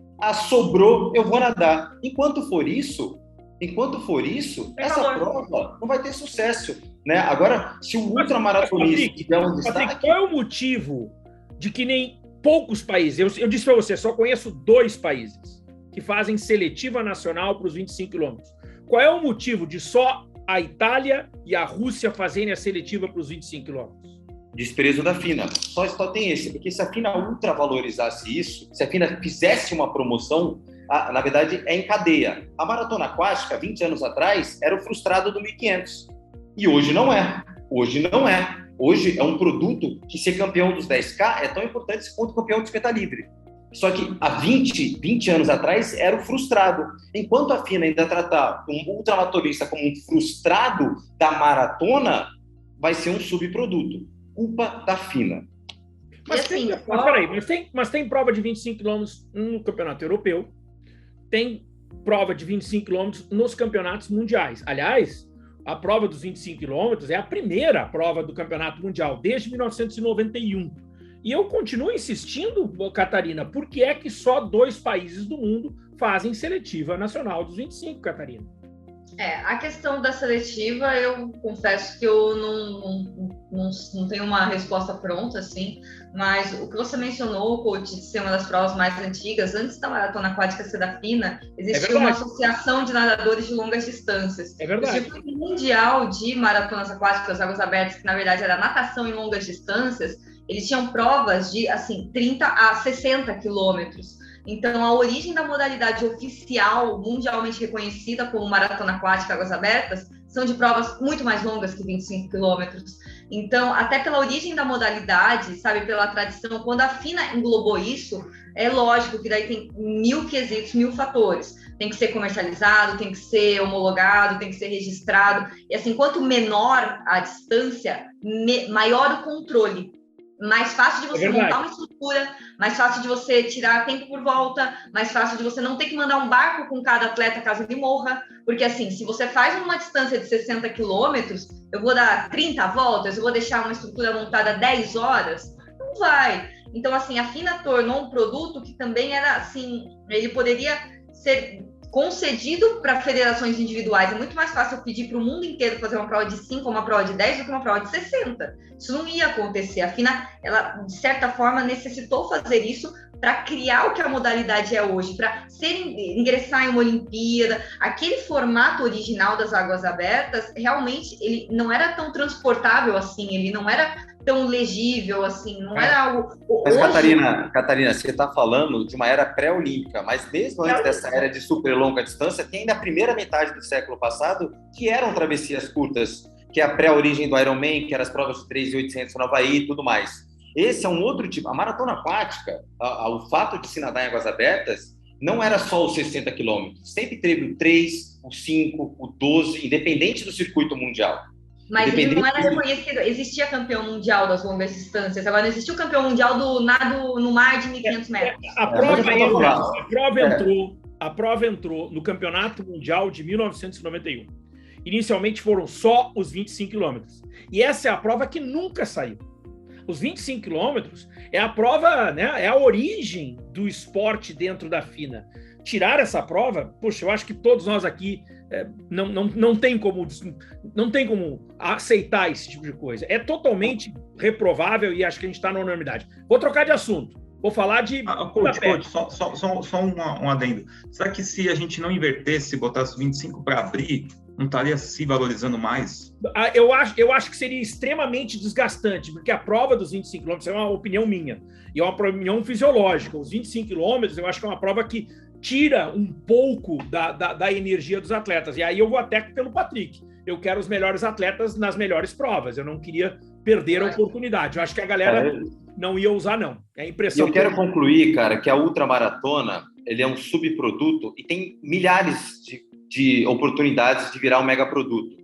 Sobrou, eu vou nadar. Enquanto for isso, essa prova não vai ter sucesso, né? Agora, se o ultramaratonista tiver um destaque... Patrick, qual é o motivo de que nem poucos países, eu disse para você, só conheço 2 países que fazem seletiva nacional para os 25 quilômetros. Qual é o motivo de só a Itália e a Rússia fazerem a seletiva para os 25 quilômetros? Desprezo da FINA. Só tem esse, porque se a FINA ultravalorizasse isso, se a FINA fizesse uma promoção, na verdade é em cadeia. A maratona aquática, 20 anos atrás, era o frustrado do 1.500. E hoje não é. Hoje é um produto que ser campeão dos 10K é tão importante quanto campeão de 50 livre. Só que há 20 anos atrás era o frustrado. Enquanto a FINA ainda tratar um ultramaratonista como um frustrado da maratona, vai ser um subproduto. Culpa da FINA. Mas tem prova de 25 km no campeonato europeu, tem prova de 25 km nos campeonatos mundiais. Aliás, a prova dos 25 km é a primeira prova do campeonato mundial, desde 1991. E eu continuo insistindo, Catarina, por que é que só 2 países do mundo fazem seletiva nacional dos 25, Catarina? A questão da seletiva, eu confesso que eu não tenho uma resposta pronta, assim, mas o que você mencionou, coach, de ser uma das provas mais antigas, antes da Maratona Aquática ser da FINA, existia uma associação de nadadores de longas distâncias. É verdade. Existia um mundial de maratonas aquáticas, águas abertas, que na verdade era natação em longas distâncias. Eles tinham provas de, assim, 30 a 60 quilômetros. Então, a origem da modalidade oficial, mundialmente reconhecida como maratona aquática, águas abertas, são de provas muito mais longas que 25 quilômetros. Então, até pela origem da modalidade, sabe, pela tradição, quando a FINA englobou isso, é lógico que daí tem 1000 quesitos, 1000 fatores. Tem que ser comercializado, tem que ser homologado, tem que ser registrado. E assim, quanto menor a distância, maior o controle. Mais fácil de você montar uma estrutura, mais fácil de você tirar tempo por volta, mais fácil de você não ter que mandar um barco com cada atleta caso ele morra, porque assim, se você faz uma distância de 60 quilômetros, eu vou dar 30 voltas, eu vou deixar uma estrutura montada 10 horas, não vai. Então assim, a FINA tornou um produto que também era assim, ele poderia ser concedido para federações individuais. É muito mais fácil eu pedir para o mundo inteiro fazer uma prova de 5 ou uma prova de 10 do que uma prova de 60. Isso não ia acontecer. A FINA, ela, de certa forma, necessitou fazer isso para criar o que a modalidade é hoje, para ingressar em uma Olimpíada. Aquele formato original das águas abertas, realmente, ele não era tão transportável assim, ele não era tão legível, assim, não era algo... Mas, hoje... Catarina, você está falando de uma era pré-olímpica, mas mesmo antes dessa era de super longa distância, tem ainda a primeira metade do século passado, que eram travessias curtas, que é a pré-origem do Ironman, que eram as provas de 3.800 no Havaí e tudo mais. Esse é um outro tipo. A maratona aquática, o fato de se nadar em águas abertas, não era só os 60 quilômetros, sempre teve o 3, o 5, o 12, independente do circuito mundial. Mas ele não era reconhecido. Existia campeão mundial das longas distâncias. Agora, não existiu campeão mundial do nado no mar de 1.500 metros. A prova entrou no Campeonato Mundial de 1991. Inicialmente foram só os 25 quilômetros. E essa é a prova que nunca saiu. Os 25 quilômetros é a prova, né, é a origem do esporte dentro da FINA. Tirar essa prova, poxa, eu acho que todos nós aqui não tem como aceitar esse tipo de coisa. É totalmente reprovável e acho que a gente está na unanimidade. Vou trocar de assunto. Vou falar de... Coach, só um adendo. Será que se a gente não invertesse, botasse 25 para abrir, não estaria se valorizando mais? Eu acho que seria extremamente desgastante, porque a prova dos 25 quilômetros é uma opinião minha, e é uma opinião fisiológica. Os 25 quilômetros eu acho que é uma prova que tira um pouco da energia dos atletas. E aí eu vou até pelo Patrick. Eu quero os melhores atletas nas melhores provas. Eu não queria perder a oportunidade. Eu acho que a galera não ia usar, não. É a impressão. Eu quero concluir, cara, que a ultramaratona, ele é um subproduto e tem milhares de oportunidades de virar um megaproduto.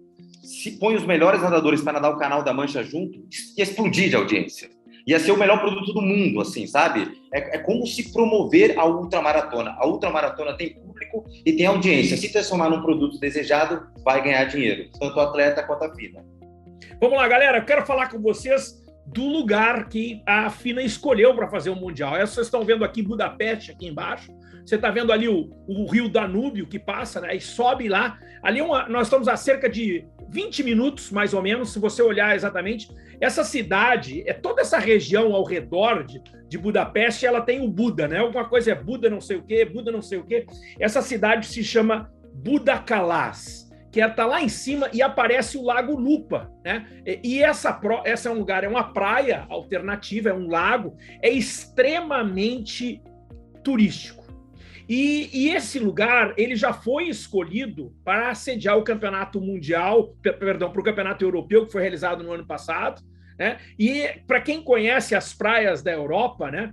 Se põe os melhores nadadores para nadar o Canal da Mancha junto, ia explodir de audiência. Ia ser o melhor produto do mundo, assim, sabe? É como se promover a ultramaratona. A ultramaratona tem público e tem audiência. Se transformar num produto desejado, vai ganhar dinheiro. Tanto o atleta quanto a FINA. Vamos lá, galera. Eu quero falar com vocês do lugar que a FINA escolheu para fazer o Mundial. Vocês estão vendo aqui Budapeste, aqui embaixo. Você está vendo ali o rio Danúbio que passa, né? E sobe lá. Ali nós estamos a cerca de 20 minutos, mais ou menos, se você olhar exatamente. Essa cidade, toda essa região ao redor de Budapeste, ela tem o Buda, né? Alguma coisa é Buda não sei o quê, Buda não sei o quê. Essa cidade se chama Budakalász, que está lá em cima e aparece o Lago Lupa, né? E essa é um lugar, é uma praia alternativa, é um lago, é extremamente turístico. E esse lugar, ele já foi escolhido para sediar o campeonato mundial, para o campeonato europeu, que foi realizado no ano passado, né? E para quem conhece as praias da Europa, né?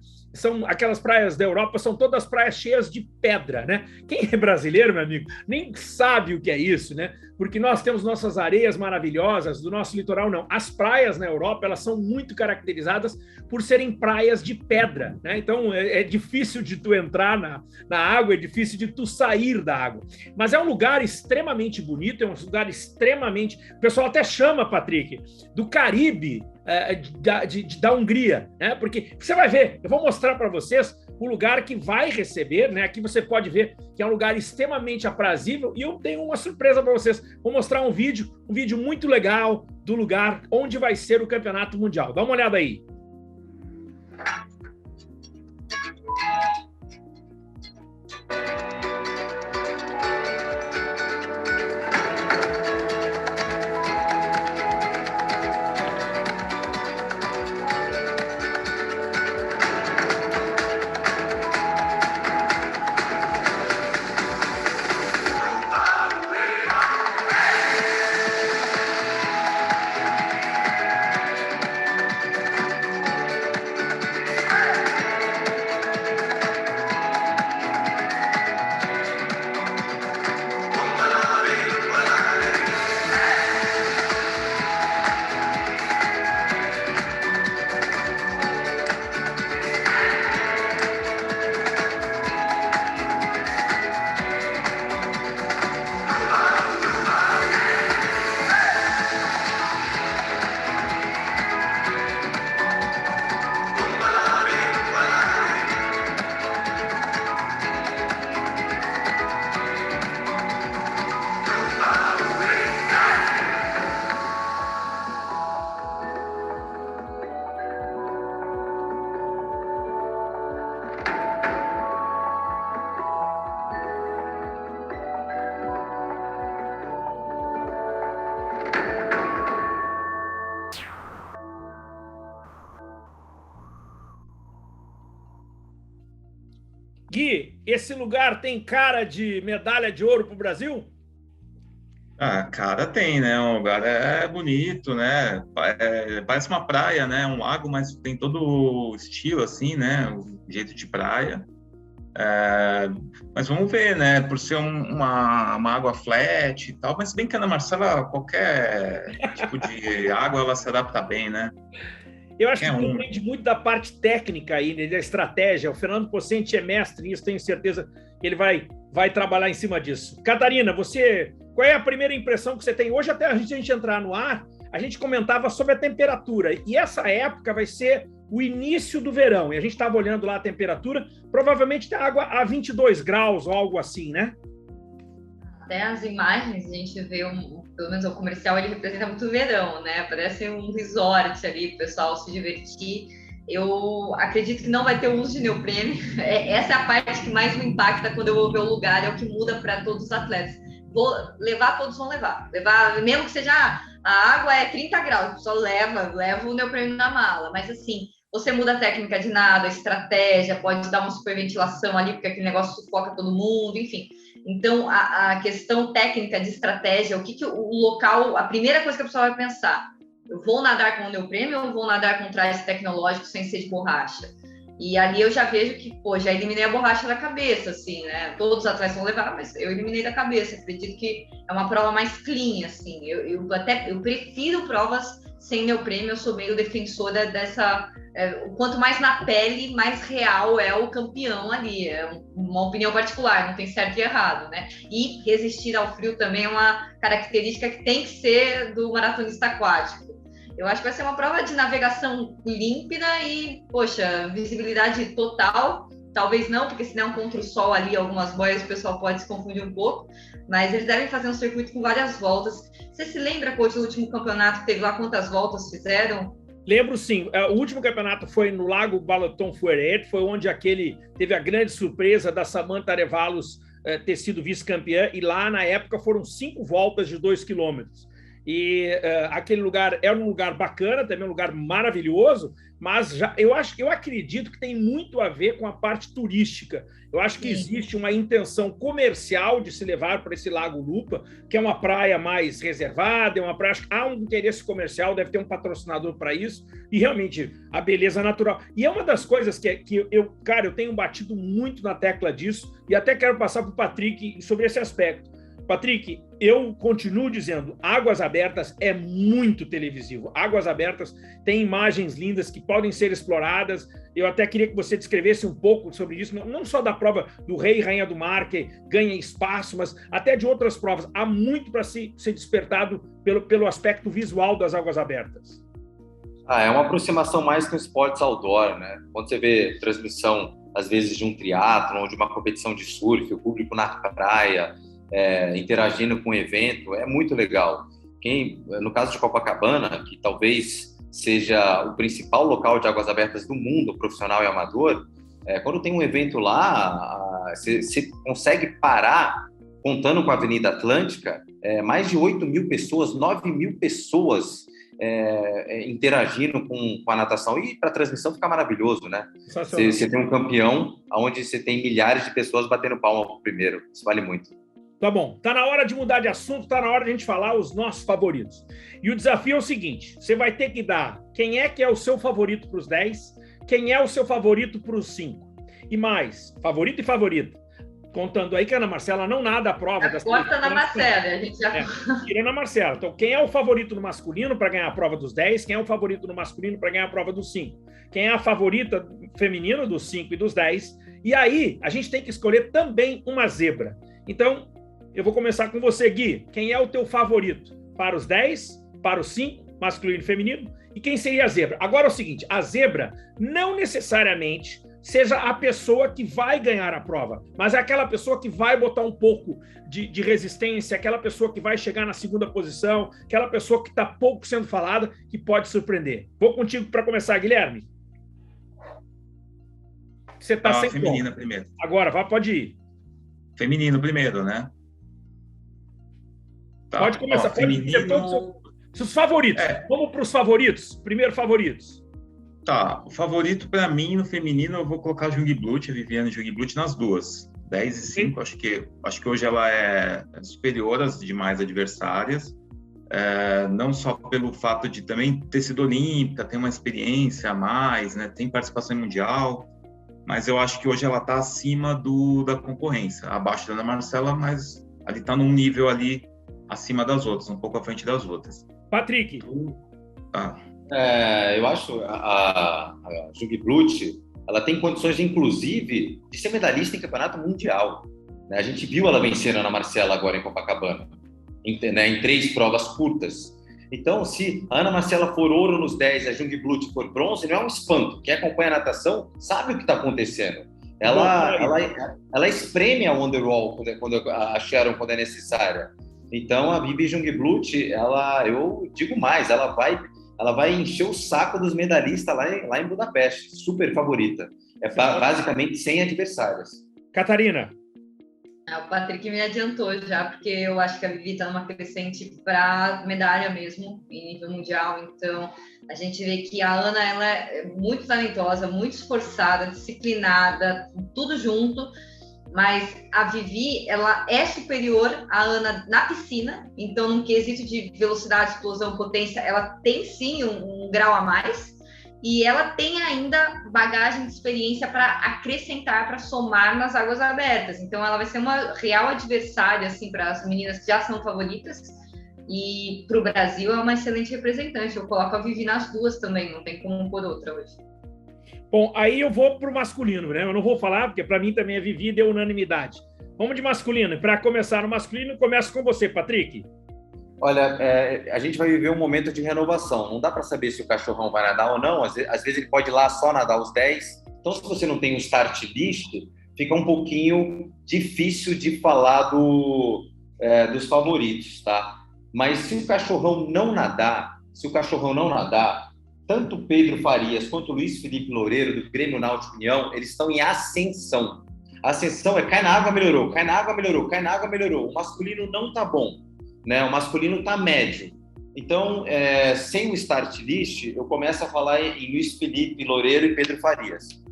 Aquelas praias da Europa são todas praias cheias de pedra, né? Quem é brasileiro, meu amigo, nem sabe o que é isso, né? Porque nós temos nossas areias maravilhosas, do nosso litoral não. As praias na Europa, elas são muito caracterizadas por serem praias de pedra, né? Então é difícil de tu entrar na água, é difícil de tu sair da água. Mas é um lugar extremamente bonito, é um lugar extremamente... O pessoal até chama, Patrick, do Caribe, da Hungria, né? Porque você vai ver, eu vou mostrar para vocês o lugar que vai receber, né? Aqui você pode ver que é um lugar extremamente aprazível e eu tenho uma surpresa para vocês. Vou mostrar um vídeo muito legal do lugar onde vai ser o Campeonato Mundial. Dá uma olhada aí. Gui, esse lugar tem cara de medalha de ouro para o Brasil? Ah, cara, tem, né? O lugar é bonito, né? Parece uma praia, né? Um lago, mas tem todo o estilo, assim, né? O jeito de praia. Mas vamos ver, né? Por ser uma água flat e tal, mas bem que na Marcela, qualquer tipo de água, ela se adapta bem, né? Eu acho que depende muito da parte técnica aí, né, da estratégia. O Fernando Pocente é mestre nisso, tenho certeza que ele vai trabalhar em cima disso. Catarina, qual é a primeira impressão que você tem? Hoje, até a gente entrar no ar, a gente comentava sobre a temperatura, e essa época vai ser o início do verão, e a gente estava olhando lá a temperatura, provavelmente tem água a 22 graus ou algo assim, né? Até as imagens, a gente vê, pelo menos o comercial, ele representa muito o verão, né? Parece um resort ali, para o pessoal se divertir. Eu acredito que não vai ter uso de neoprene. Essa é a parte que mais me impacta quando eu vou ver o lugar, é o que muda para todos os atletas. Vou levar, todos vão levar, mesmo que seja, a água é 30 graus, o pessoal leva o neoprene na mala, mas assim, você muda a técnica de nada, a estratégia, pode dar uma superventilação ali, porque aquele negócio sufoca todo mundo, enfim. Então, a questão técnica de estratégia, o que o local, a primeira coisa que a pessoa vai pensar, eu vou nadar com o neoprene ou vou nadar com traje tecnológico sem ser de borracha? E ali eu já vejo que, já eliminei a borracha da cabeça, assim, né? Todos os atletas vão levar, mas eu eliminei da cabeça. Acredito que é uma prova mais clean, assim. Eu prefiro provas sem neoprene, eu sou meio defensora dessa... quanto mais na pele, mais real é o campeão ali. É uma opinião particular, não tem certo e errado, né? E resistir ao frio também é uma característica que tem que ser do maratonista aquático. Eu acho que vai ser uma prova de navegação límpida e, visibilidade total. Talvez não, porque senão contra o sol ali, algumas boias, o pessoal pode se confundir um pouco. Mas eles devem fazer um circuito com várias voltas. Você se lembra, coach, do último campeonato que teve lá, quantas voltas fizeram? Lembro, sim. O último campeonato foi no Lago Balaton-Fouret, foi onde teve a grande surpresa da Samantha Arevalos ter sido vice-campeã, e lá, na época, foram 5 voltas de 2 quilômetros. E aquele lugar é um lugar bacana, também um lugar maravilhoso, mas eu acredito que tem muito a ver com a parte turística. Eu acho que existe uma intenção comercial de se levar para esse Lago Lupa, que é uma praia mais reservada, é uma praia, acho que há um interesse comercial, deve ter um patrocinador para isso, e realmente a beleza natural. E é uma das coisas que eu tenho batido muito na tecla disso, e até quero passar para o Patrick sobre esse aspecto. Patrick, eu continuo dizendo, Águas Abertas é muito televisivo. Águas Abertas tem imagens lindas que podem ser exploradas. Eu até queria que você descrevesse um pouco sobre isso, não só da prova do Rei e Rainha do Mar, que ganha espaço, mas até de outras provas. Há muito para ser despertado pelo aspecto visual das Águas Abertas. É uma aproximação mais com esportes outdoor, né? Quando você vê transmissão às vezes, de um triatlon ou de uma competição de surf, o público na praia, interagindo com o evento, é muito legal. No caso de Copacabana, que talvez seja o principal local de águas abertas do mundo, profissional e amador, quando tem um evento lá, você consegue parar, contando com a Avenida Atlântica, mais de 8 mil pessoas, 9 mil pessoas interagindo com a natação, e para a transmissão fica maravilhoso, né? Você tem um campeão onde você tem milhares de pessoas batendo palma pro primeiro, isso vale muito. Tá bom, tá na hora de mudar de assunto, tá na hora de a gente falar os nossos favoritos. E o desafio é o seguinte, você vai ter que dar quem é que é o seu favorito para os 10, quem é o seu favorito para os 5. E mais, favorito e favorita. Contando aí que a Ana Marcela não nada a prova. Corta na Marcela, a gente já... Tira na Marcela. Então, quem é o favorito no masculino para ganhar a prova dos 10, quem é o favorito no masculino para ganhar a prova dos 5, quem é a favorita feminino dos 5 e dos 10, e aí a gente tem que escolher também uma zebra. Então, eu vou começar com você, Gui. Quem é o teu favorito para os 10, para os 5, masculino e feminino, e quem seria a zebra? Agora é o seguinte, a zebra não necessariamente seja a pessoa que vai ganhar a prova, mas é aquela pessoa que vai botar um pouco de resistência, aquela pessoa que vai chegar na segunda posição, aquela pessoa que está pouco sendo falada, que pode surpreender. Vou contigo para começar, Guilherme. Você está sem feminina primeiro. Agora, pode ir. Feminino primeiro, né? Tá. Pode começar. Pode dizer todos os seus favoritos. Vamos para os favoritos. Primeiro, favoritos. Tá, o favorito para mim no feminino eu vou colocar a Jungblut, a Viviane Jungblut nas duas, 10 e 5, acho que hoje ela é superior às demais adversárias, não só pelo fato de também ter sido olímpica, ter uma experiência a mais, né, tem participação em mundial, mas eu acho que hoje ela está acima da concorrência, abaixo da Ana Marcela, mas ali está num nível ali acima das outras, um pouco à frente das outras. Patrick. Eu acho a Jungblut, ela tem condições, inclusive, de ser medalhista em campeonato mundial. Né? A gente viu ela vencendo a Ana Marcela agora em Copacabana, em 3 provas curtas. Então, se a Ana Marcela for ouro nos 10 e a Jungblut for bronze, não é um espanto. Quem acompanha a natação sabe o que está acontecendo. Ela espreme a Wonderwall quando a Sharon quando é necessária. Então, a Vivi Jungblut, eu digo mais, ela vai encher o saco dos medalhistas lá em Budapeste. Super favorita. Basicamente 100 adversárias. Catarina. O Patrick me adiantou já, porque eu acho que a Vivi está numa crescente para medalha mesmo, em nível mundial. Então, a gente vê que a Ana ela é muito talentosa, muito esforçada, disciplinada, tudo junto. Mas a Vivi, ela é superior à Ana na piscina, então no quesito de velocidade, explosão, potência, ela tem sim um grau a mais, e ela tem ainda bagagem de experiência para acrescentar, para somar nas águas abertas. Então ela vai ser uma real adversária assim, para as meninas que já são favoritas, e para o Brasil é uma excelente representante. Eu coloco a Vivi nas duas também, não tem como por outra hoje. Bom, aí eu vou para o masculino, né? Eu não vou falar, porque para mim também é Vivi, deu unanimidade. Vamos de masculino. Para começar no masculino, começo com você, Patrick. Olha, a gente vai viver um momento de renovação. Não dá para saber se o cachorrão vai nadar ou não. Às vezes ele pode ir lá só nadar os 10. Então, se você não tem um start list, fica um pouquinho difícil de falar dos favoritos, tá? Mas se o cachorrão não nadar, tanto o Pedro Farias quanto o Luiz Felipe Loureiro, do Grêmio Náutico União, eles estão em ascensão. A ascensão cai na água, melhorou, cai na água, melhorou, cai na água, melhorou. O masculino não tá bom, né? O masculino tá médio. Então, sem o start list, eu começo a falar em Luiz Felipe Loureiro e Pedro Farias.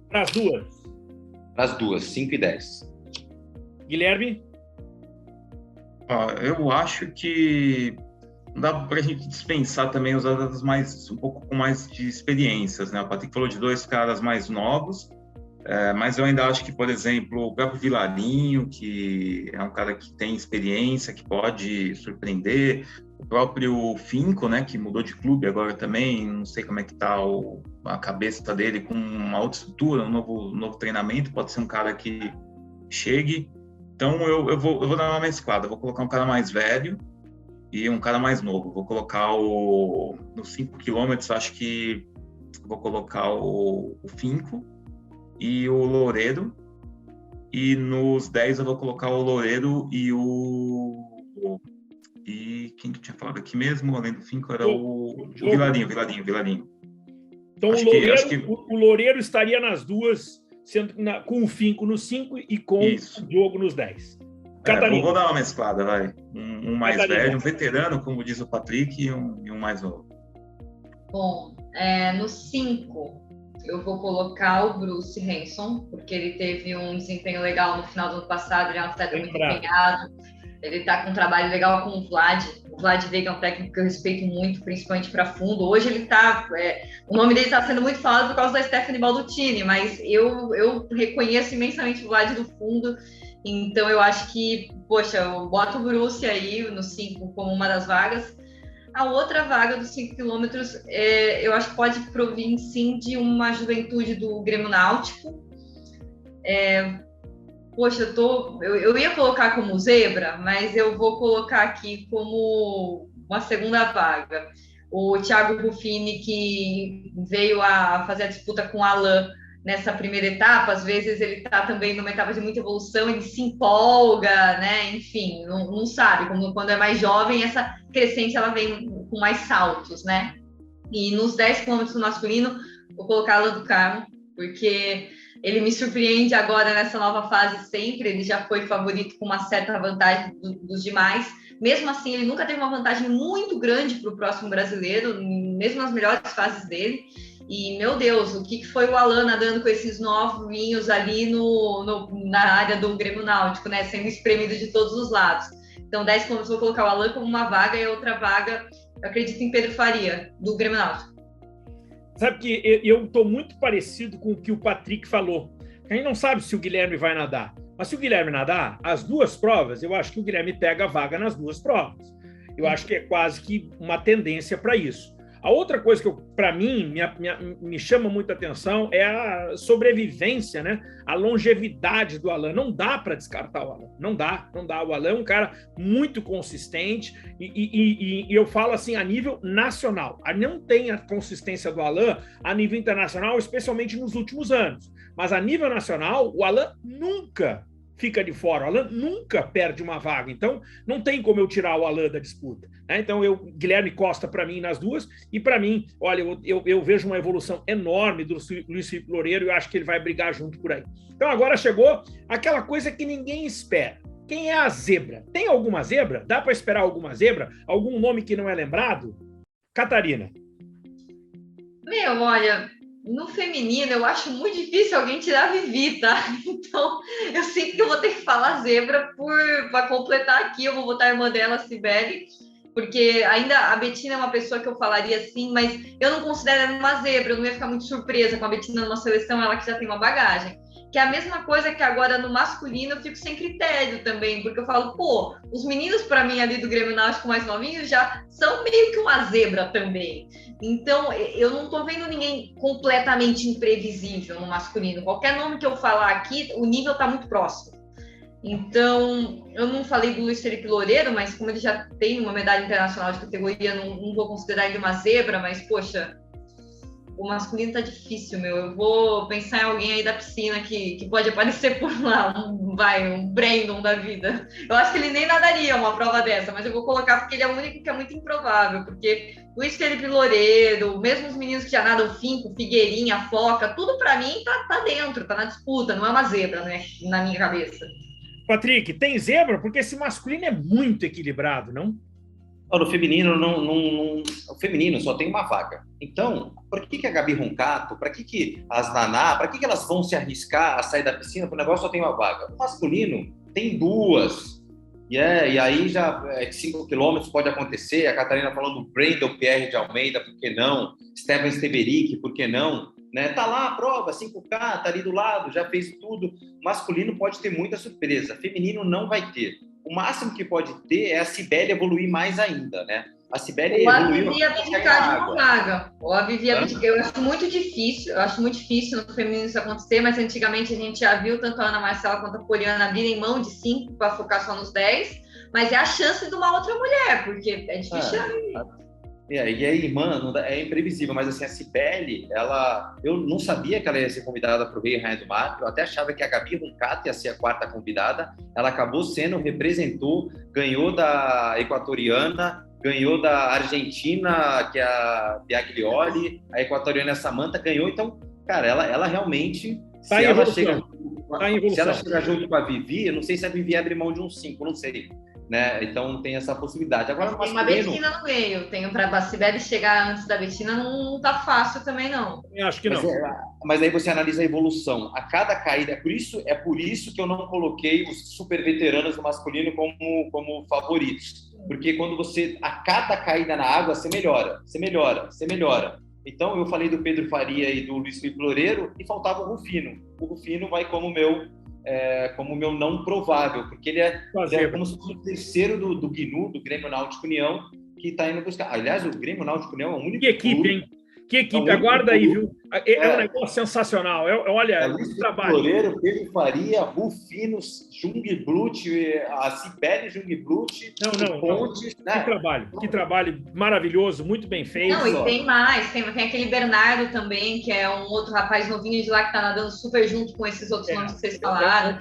Para as duas? Para as duas, 5 e 10. Guilherme? Eu acho que não dá para a gente dispensar também os atletas um pouco com mais de experiências, né? O Patrick falou de 2 caras mais novos, mas eu ainda acho que, por exemplo, o próprio Vilarinho, que é um cara que tem experiência, que pode surpreender, o próprio Finco, né, que mudou de clube agora também, não sei como é que está a cabeça dele com uma outra estrutura, um novo treinamento, pode ser um cara que chegue. Então eu vou dar uma mesclada, vou colocar um cara mais velho e um cara mais novo. Vou colocar nos 5 quilômetros, acho que vou colocar o Finco, e o Loureiro. E nos 10 eu vou colocar o Loureiro e o... E quem que tinha falado aqui mesmo, além do Finco, era o Vilarinho. Então acho o Loureiro estaria nas duas, com o Finco nos 5 e com Isso. o Diogo nos 10. Vou dar uma mesclada, vai. Um mais Catarina. velho, um veterano, como diz o Patrick, e um mais novo. Bom, no 5, eu vou colocar o Bruce Hanson, porque ele teve um desempenho legal no final do ano passado, ele é um atleta muito empenhado, ele tá com um trabalho legal com o Vlad. O Vlad Veiga é um técnico que eu respeito muito, principalmente para fundo. Hoje ele tá... o nome dele está sendo muito falado por causa da Stephanie Baldutini, mas eu reconheço imensamente o Vlad do fundo. Então, eu acho que, poxa, eu boto o Bruce aí no 5 como uma das vagas. A outra vaga dos 5 quilômetros, eu acho que pode provir, sim, de uma juventude do Grêmio Náutico. Poxa, eu ia colocar como zebra, mas eu vou colocar aqui como uma segunda vaga. O Thiago Ruffini, que veio a fazer a disputa com o Alain nessa primeira etapa, às vezes ele está também numa etapa de muita evolução, ele se empolga, né? Enfim, não sabe, como quando é mais jovem, essa crescente ela vem com mais saltos, né? E nos 10 quilômetros do masculino, vou colocar Alain do Carmo, porque ele me surpreende agora nessa nova fase sempre, ele já foi favorito com uma certa vantagem dos demais. Mesmo assim, ele nunca teve uma vantagem muito grande para o próximo brasileiro, mesmo nas melhores fases dele. E, meu Deus, o que foi o Alain nadando com esses novinhos ali na área do Grêmio Náutico, né? Sendo espremido de todos os lados. Então, 10 quilômetros, vou colocar o Alain como uma vaga e a outra vaga, eu acredito em Pedro Faria, do Grêmio Náutico. Sabe que eu estou muito parecido com o que o Patrick falou. A gente não sabe se o Guilherme vai nadar. Mas se o Guilherme nadar, as duas provas, eu acho que o Guilherme pega a vaga nas duas provas. Eu acho que é quase que uma tendência para isso. A outra coisa que, para mim, me chama muita atenção é a sobrevivência, né? A longevidade do Alain. Não dá para descartar o Alain. Não dá. O Alain é um cara muito consistente e eu falo assim a nível nacional. Não tem a consistência do Alain a nível internacional, especialmente nos últimos anos. Mas a nível nacional, o Alain nunca fica de fora. O Alain nunca perde uma vaga. Então, não tem como eu tirar o Alain da disputa. Né? Então, Guilherme Costa, para mim, nas duas. E, para mim, olha, eu vejo uma evolução enorme do Luiz Felipe Loureiro e eu acho que ele vai brigar junto por aí. Então, agora chegou aquela coisa que ninguém espera. Quem é a zebra? Tem alguma zebra? Dá para esperar alguma zebra? Algum nome que não é lembrado? Catarina. Olha... No feminino, eu acho muito difícil alguém tirar a Vivi, tá? Então, eu sinto que eu vou ter que falar zebra para completar aqui. Eu vou botar a irmã dela, a Cibele, porque ainda a Betina é uma pessoa que eu falaria assim, mas eu não considero ela uma zebra. Eu não ia ficar muito surpresa com a Betina numa seleção, ela que já tem uma bagagem. Que é a mesma coisa que agora no masculino eu fico sem critério também, porque eu falo, pô, os meninos para mim ali do Grêmio Náutico mais novinhos já são meio que uma zebra também. Então, eu não tô vendo ninguém completamente imprevisível no masculino. Qualquer nome que eu falar aqui, o nível tá muito próximo. Então, eu não falei do Luiz Felipe Loureiro, mas como ele já tem uma medalha internacional de categoria, não vou considerar ele uma zebra, mas, poxa... O masculino tá difícil, Eu vou pensar em alguém aí da piscina que pode aparecer por lá, um Brandon da vida. Eu acho que ele nem nadaria uma prova dessa, mas eu vou colocar porque ele é o único que é muito improvável, porque Luiz Felipe Loureiro, mesmo os meninos que já nadam Finco, Figueirinha, Foca, tudo para mim tá dentro, tá na disputa, não é uma zebra, né, na minha cabeça. Patrick, tem zebra? Porque esse masculino é muito equilibrado, não? No feminino, o feminino só tem uma vaga. Então, por que a Gabi Roncato, para que as Naná, para que elas vão se arriscar a sair da piscina? Porque o negócio só tem uma vaga. O masculino tem duas. E aí já 5 quilômetros pode acontecer. A Catarina falando do Brandon Pierre de Almeida, por que não? Steven Steberick, por que não? Né? Tá lá a prova, 5K, tá ali do lado, já fez tudo. O masculino pode ter muita surpresa. Feminino não vai ter. O máximo que pode ter é a Cibele evoluir mais ainda, né? A Cibele evoluiu. A Vivi abdicar de uma vaga. A Vivi abdicar. Eu acho muito difícil no feminino isso acontecer, mas antigamente a gente já viu tanto a Ana Marcela quanto a Poliana abrirem mão de 5 para focar só nos 10, mas é a chance de uma outra mulher, porque é difícil. E aí, mano, é imprevisível, mas assim, a Cibele, eu não sabia que ela ia ser convidada para o Rei e Rainha do Mar, eu até achava que a Gabi Roncato ia ser a quarta convidada, ela acabou sendo, representou, ganhou da equatoriana, ganhou da argentina, que é a Biaglioli, a equatoriana é a Samantha, ganhou, então, cara, ela realmente, se ela chega junto com a Vivi, eu não sei se a Vivi abre mão de um 5, não sei. Né? Então tem essa possibilidade. Agora, tem uma Bettina no meio, tem para a Cibele chegar antes da Bettina, não tá fácil também, não. Eu acho que não. Mas aí você analisa a evolução. A cada caída, é por isso que eu não coloquei os super veteranos do masculino como favoritos. Porque quando a cada caída na água, você melhora. Então eu falei do Pedro Faria e do Luiz Felipe Loureiro e faltava o Rufino. O Rufino vai como meu não provável, porque ele é como se fosse o terceiro do GNU, do Grêmio Náutico União, que está indo buscar. Aliás, o Grêmio Náutico União é o único. Que equipe, hein? Que equipe, aguarda aí, viu? É um negócio sensacional. Olha, Luiz Loureiro, Pedro Faria, Rufino, Jungblut, a Cibele Jungblut, Pontes. Né? Que trabalho maravilhoso, muito bem feito. Não, e tem mais, tem aquele Bernardo também, que é um outro rapaz novinho de lá que tá nadando super junto com esses outros nomes que vocês falaram.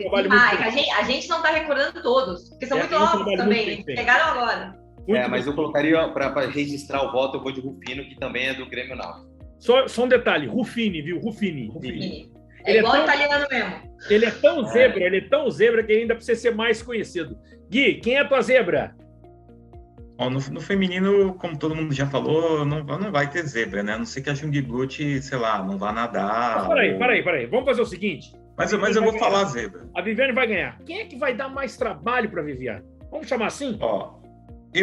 A gente não tá recordando todos, porque são muito novos também, chegaram agora. Mas eu colocaria, para registrar o voto, eu vou de Rufino, que também é do Grêmio Náutico. Só um detalhe, Rufini, viu? Rufini. É igual italiano mesmo. Ele é tão zebra que ainda precisa ser mais conhecido. Gui, quem é a tua zebra? No feminino, como todo mundo já falou, não vai ter zebra, né? A não ser que a Jungblut, sei lá, não vá nadar. Peraí. Vamos fazer o seguinte. Mas eu vou falar zebra. A Viviane vai ganhar. Quem é que vai dar mais trabalho para a Viviane? Vamos chamar assim?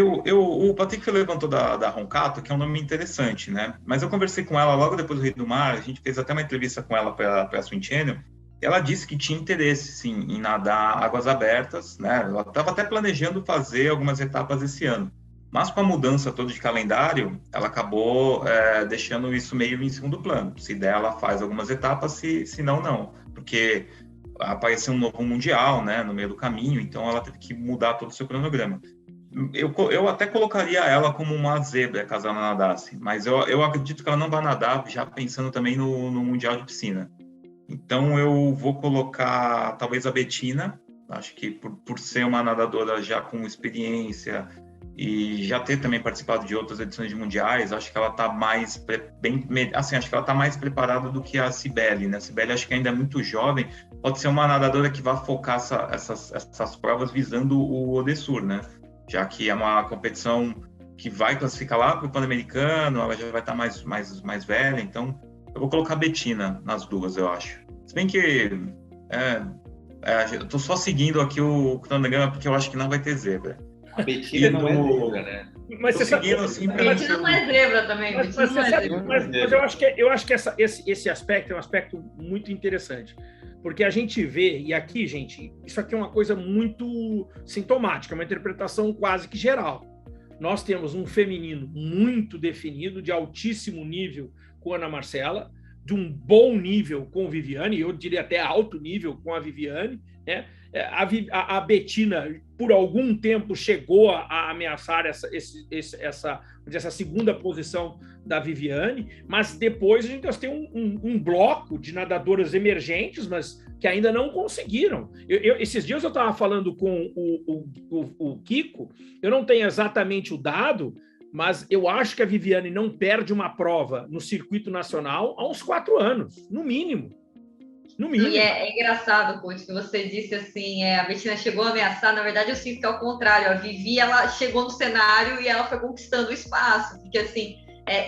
O Patrick levantou da Roncato, que é um nome interessante, né? Mas eu conversei com ela logo depois do Rei do Mar, a gente fez até uma entrevista com ela para a Swim Channel, e ela disse que tinha interesse, sim, em nadar águas abertas, né? Ela estava até planejando fazer algumas etapas esse ano. Mas com a mudança toda de calendário, ela acabou deixando isso meio em segundo plano. Se der, ela faz algumas etapas, se não. Porque apareceu um novo Mundial, né, no meio do caminho, então ela teve que mudar todo o seu cronograma. Eu até colocaria ela como uma zebra, caso ela nadasse, mas eu acredito que ela não vai nadar, já pensando também no Mundial de Piscina. Então eu vou colocar talvez a Bettina, acho que por ser uma nadadora já com experiência e já ter também participado de outras edições de mundiais, acho que ela está mais acho que ela tá mais preparada do que a Cibele, né? A Cibele acho que ainda é muito jovem, pode ser uma nadadora que vai focar essas provas visando o Odessur, né? Já que é uma competição que vai classificar lá para o Pan-Americano, ela já vai estar mais velha, então eu vou colocar a Bettina nas duas, eu acho. Se bem que eu tô só seguindo aqui o cronograma porque eu acho que não vai ter zebra. A Bettina não é zebra, né? Mas você sabe, assim, a Bettina não é zebra também. Mas eu acho que esse aspecto é um aspecto muito interessante. Porque a gente vê, e aqui, gente, isso aqui é uma coisa muito sintomática, uma interpretação quase que geral. Nós temos um feminino muito definido, de altíssimo nível com a Ana Marcela, de um bom nível com a Viviane, eu diria até alto nível com a Viviane, né? A Bettina, por algum tempo, chegou a ameaçar essa segunda posição da Viviane, mas depois a gente tem um bloco de nadadoras emergentes, mas que ainda não conseguiram. Esses dias eu estava falando com o Kiko, eu não tenho exatamente o dado, mas eu acho que a Viviane não perde uma prova no circuito nacional há uns 4 anos, no mínimo. No mínimo. E é engraçado, Coach, que você disse assim, a Bettina chegou a ameaçar, na verdade eu sinto que é o contrário, a Vivi, ela chegou no cenário e ela foi conquistando o espaço, porque assim,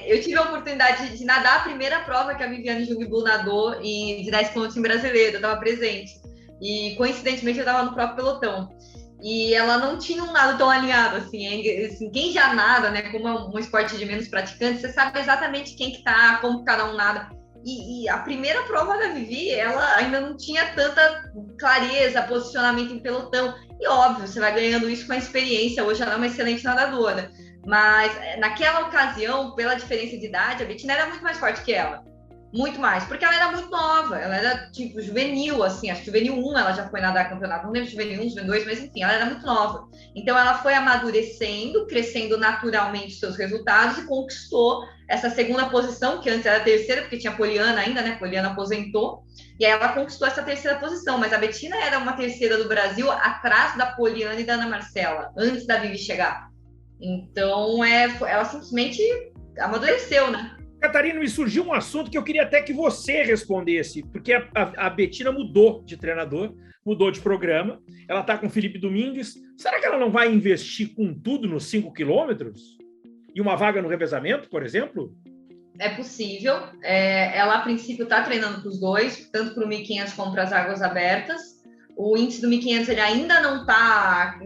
eu tive a oportunidade de nadar a primeira prova que a Viviane Jungblut nadou de 10 km em Brasileiro, eu estava presente, e coincidentemente eu estava no próprio pelotão, e ela não tinha um nado tão alinhado, assim, quem já nada, né, como é um esporte de menos praticantes, você sabe exatamente quem que tá, como cada um nada. E a primeira prova da Vivi, ela ainda não tinha tanta clareza, posicionamento em pelotão. E óbvio, você vai ganhando isso com a experiência. Hoje ela é uma excelente nadadora. Mas naquela ocasião, pela diferença de idade, a Bettina era muito mais forte que ela. Muito mais, porque ela era muito nova, ela era tipo juvenil, assim, acho que juvenil 1 ela já foi nadar campeonato, não lembro juvenil 1, juvenil 2, mas enfim, ela era muito nova. Então ela foi amadurecendo, crescendo naturalmente seus resultados e conquistou essa segunda posição, que antes era a terceira, porque tinha a Poliana ainda, né? Poliana aposentou, e aí ela conquistou essa terceira posição, mas a Bettina era uma terceira do Brasil atrás da Poliana e da Ana Marcela, antes da Vivi chegar. Então ela simplesmente amadureceu, né? Catarina, me surgiu um assunto que eu queria até que você respondesse, porque a Bettina mudou de treinador, mudou de programa, ela está com o Felipe Domingues. Será que ela não vai investir com tudo nos 5 quilômetros? E uma vaga no revezamento, por exemplo? É possível. Ela, a princípio, está treinando para os dois, tanto para o 1.500 como para as águas abertas. O índice do 1.500 ele ainda não está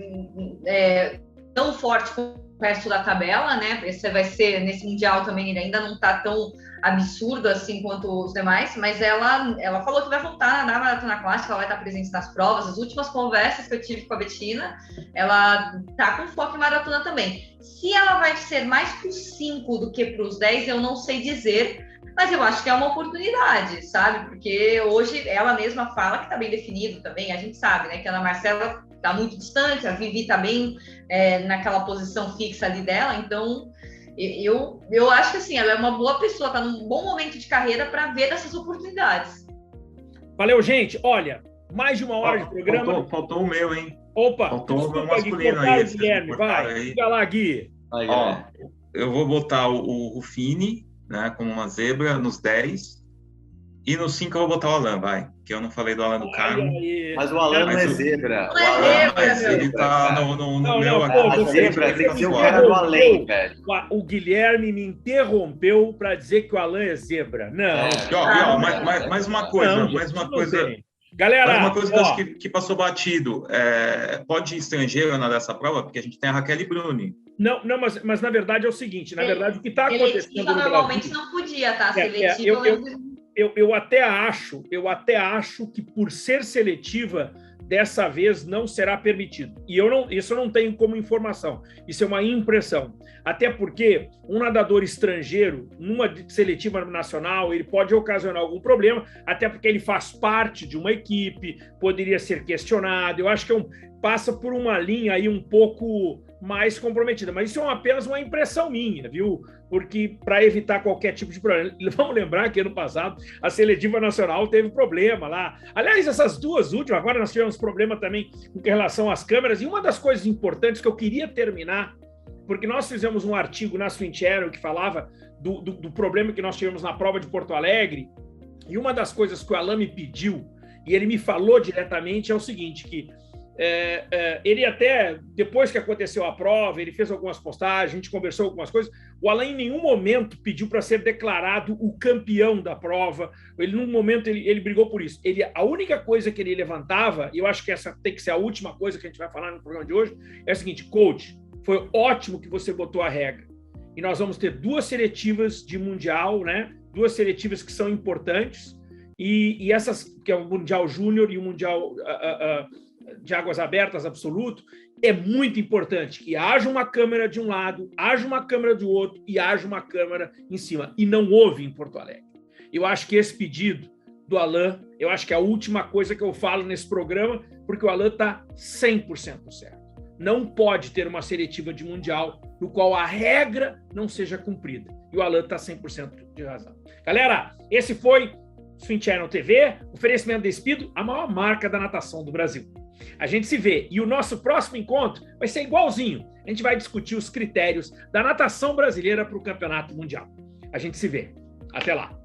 tão forte como o resto da tabela, né? Esse vai ser, nesse Mundial também, ele ainda não está tão absurdo assim quanto os demais, mas ela falou que vai voltar na maratona clássica, ela vai estar presente nas provas. As últimas conversas que eu tive com a Bettina, ela tá com foco em maratona também. Se ela vai ser mais para os 5 do que para os 10, eu não sei dizer, mas eu acho que é uma oportunidade, sabe? Porque hoje ela mesma fala que está bem definido também, a gente sabe, né? Que a Ana Marcela está muito distante, a Vivi está bem naquela posição fixa ali dela, então eu acho que assim, ela é uma boa pessoa, está num bom momento de carreira para ver dessas oportunidades. Valeu, gente. Olha, mais de 1 hora de programa. Faltou o meu, hein? Opa, faltou o meu masculino aí. Guilherme, vai. Diga lá, Gui. Ó, eu vou botar o Ruffini, né, como uma zebra nos 10. E no 5 eu vou botar o Alan, vai. Que eu não falei do Alan do Carmo. Mas o Alan não é zebra. Não é zebra, mas ele tá no meu aqui. A zebra tem que ser o cara do além, velho. O Guilherme me interrompeu para dizer que o Alan é zebra. Não. Mais uma coisa. Galera, mais uma coisa que passou batido. Pode estrangeiro dessa prova? Porque a gente tem a Raquel Bruni. Não, mas na verdade é o seguinte. Na verdade, o que está acontecendo no normalmente Brasil, não podia, tá? Seletiva. Eu até acho que por ser seletiva, dessa vez não será permitido. E isso eu não tenho como informação. Isso é uma impressão. Até porque um nadador estrangeiro, numa seletiva nacional, ele pode ocasionar algum problema, até porque ele faz parte de uma equipe, poderia ser questionado. Eu acho que passa por uma linha aí um pouco mais comprometida. Mas isso é apenas uma impressão minha, viu? Porque para evitar qualquer tipo de problema. Vamos lembrar que ano passado a seletiva nacional teve problema lá. Aliás, essas duas últimas, agora nós tivemos problema também com relação às câmeras. E uma das coisas importantes que eu queria terminar, porque nós fizemos um artigo na Swim Channel que falava do problema que nós tivemos na prova de Porto Alegre. E uma das coisas que o Alan me pediu, e ele me falou diretamente, é o seguinte, que ele até, depois que aconteceu a prova, ele fez algumas postagens, a gente conversou algumas coisas, o Alan em nenhum momento pediu para ser declarado o campeão da prova, num momento ele brigou por isso. A única coisa que ele levantava, e eu acho que essa tem que ser a última coisa que a gente vai falar no programa de hoje, é a seguinte: coach, foi ótimo que você botou a regra, e nós vamos ter 2 seletivas de Mundial, né? 2 seletivas que são importantes, e essas, que é o Mundial Júnior e o Mundial de águas abertas absoluto, é muito importante que haja uma câmera de um lado, haja uma câmera do outro e haja uma câmera em cima. E não houve em Porto Alegre. Eu acho que esse pedido do Alan, eu acho que é a última coisa que eu falo nesse programa, porque o Alan está 100% certo. Não pode ter uma seletiva de Mundial no qual a regra não seja cumprida. E o Alan está 100% de razão. Galera, esse foi Swim Channel TV, oferecimento da Speedo, a maior marca da natação do Brasil. A gente se vê. E o nosso próximo encontro vai ser igualzinho. A gente vai discutir os critérios da natação brasileira para o Campeonato Mundial. A gente se vê. Até lá.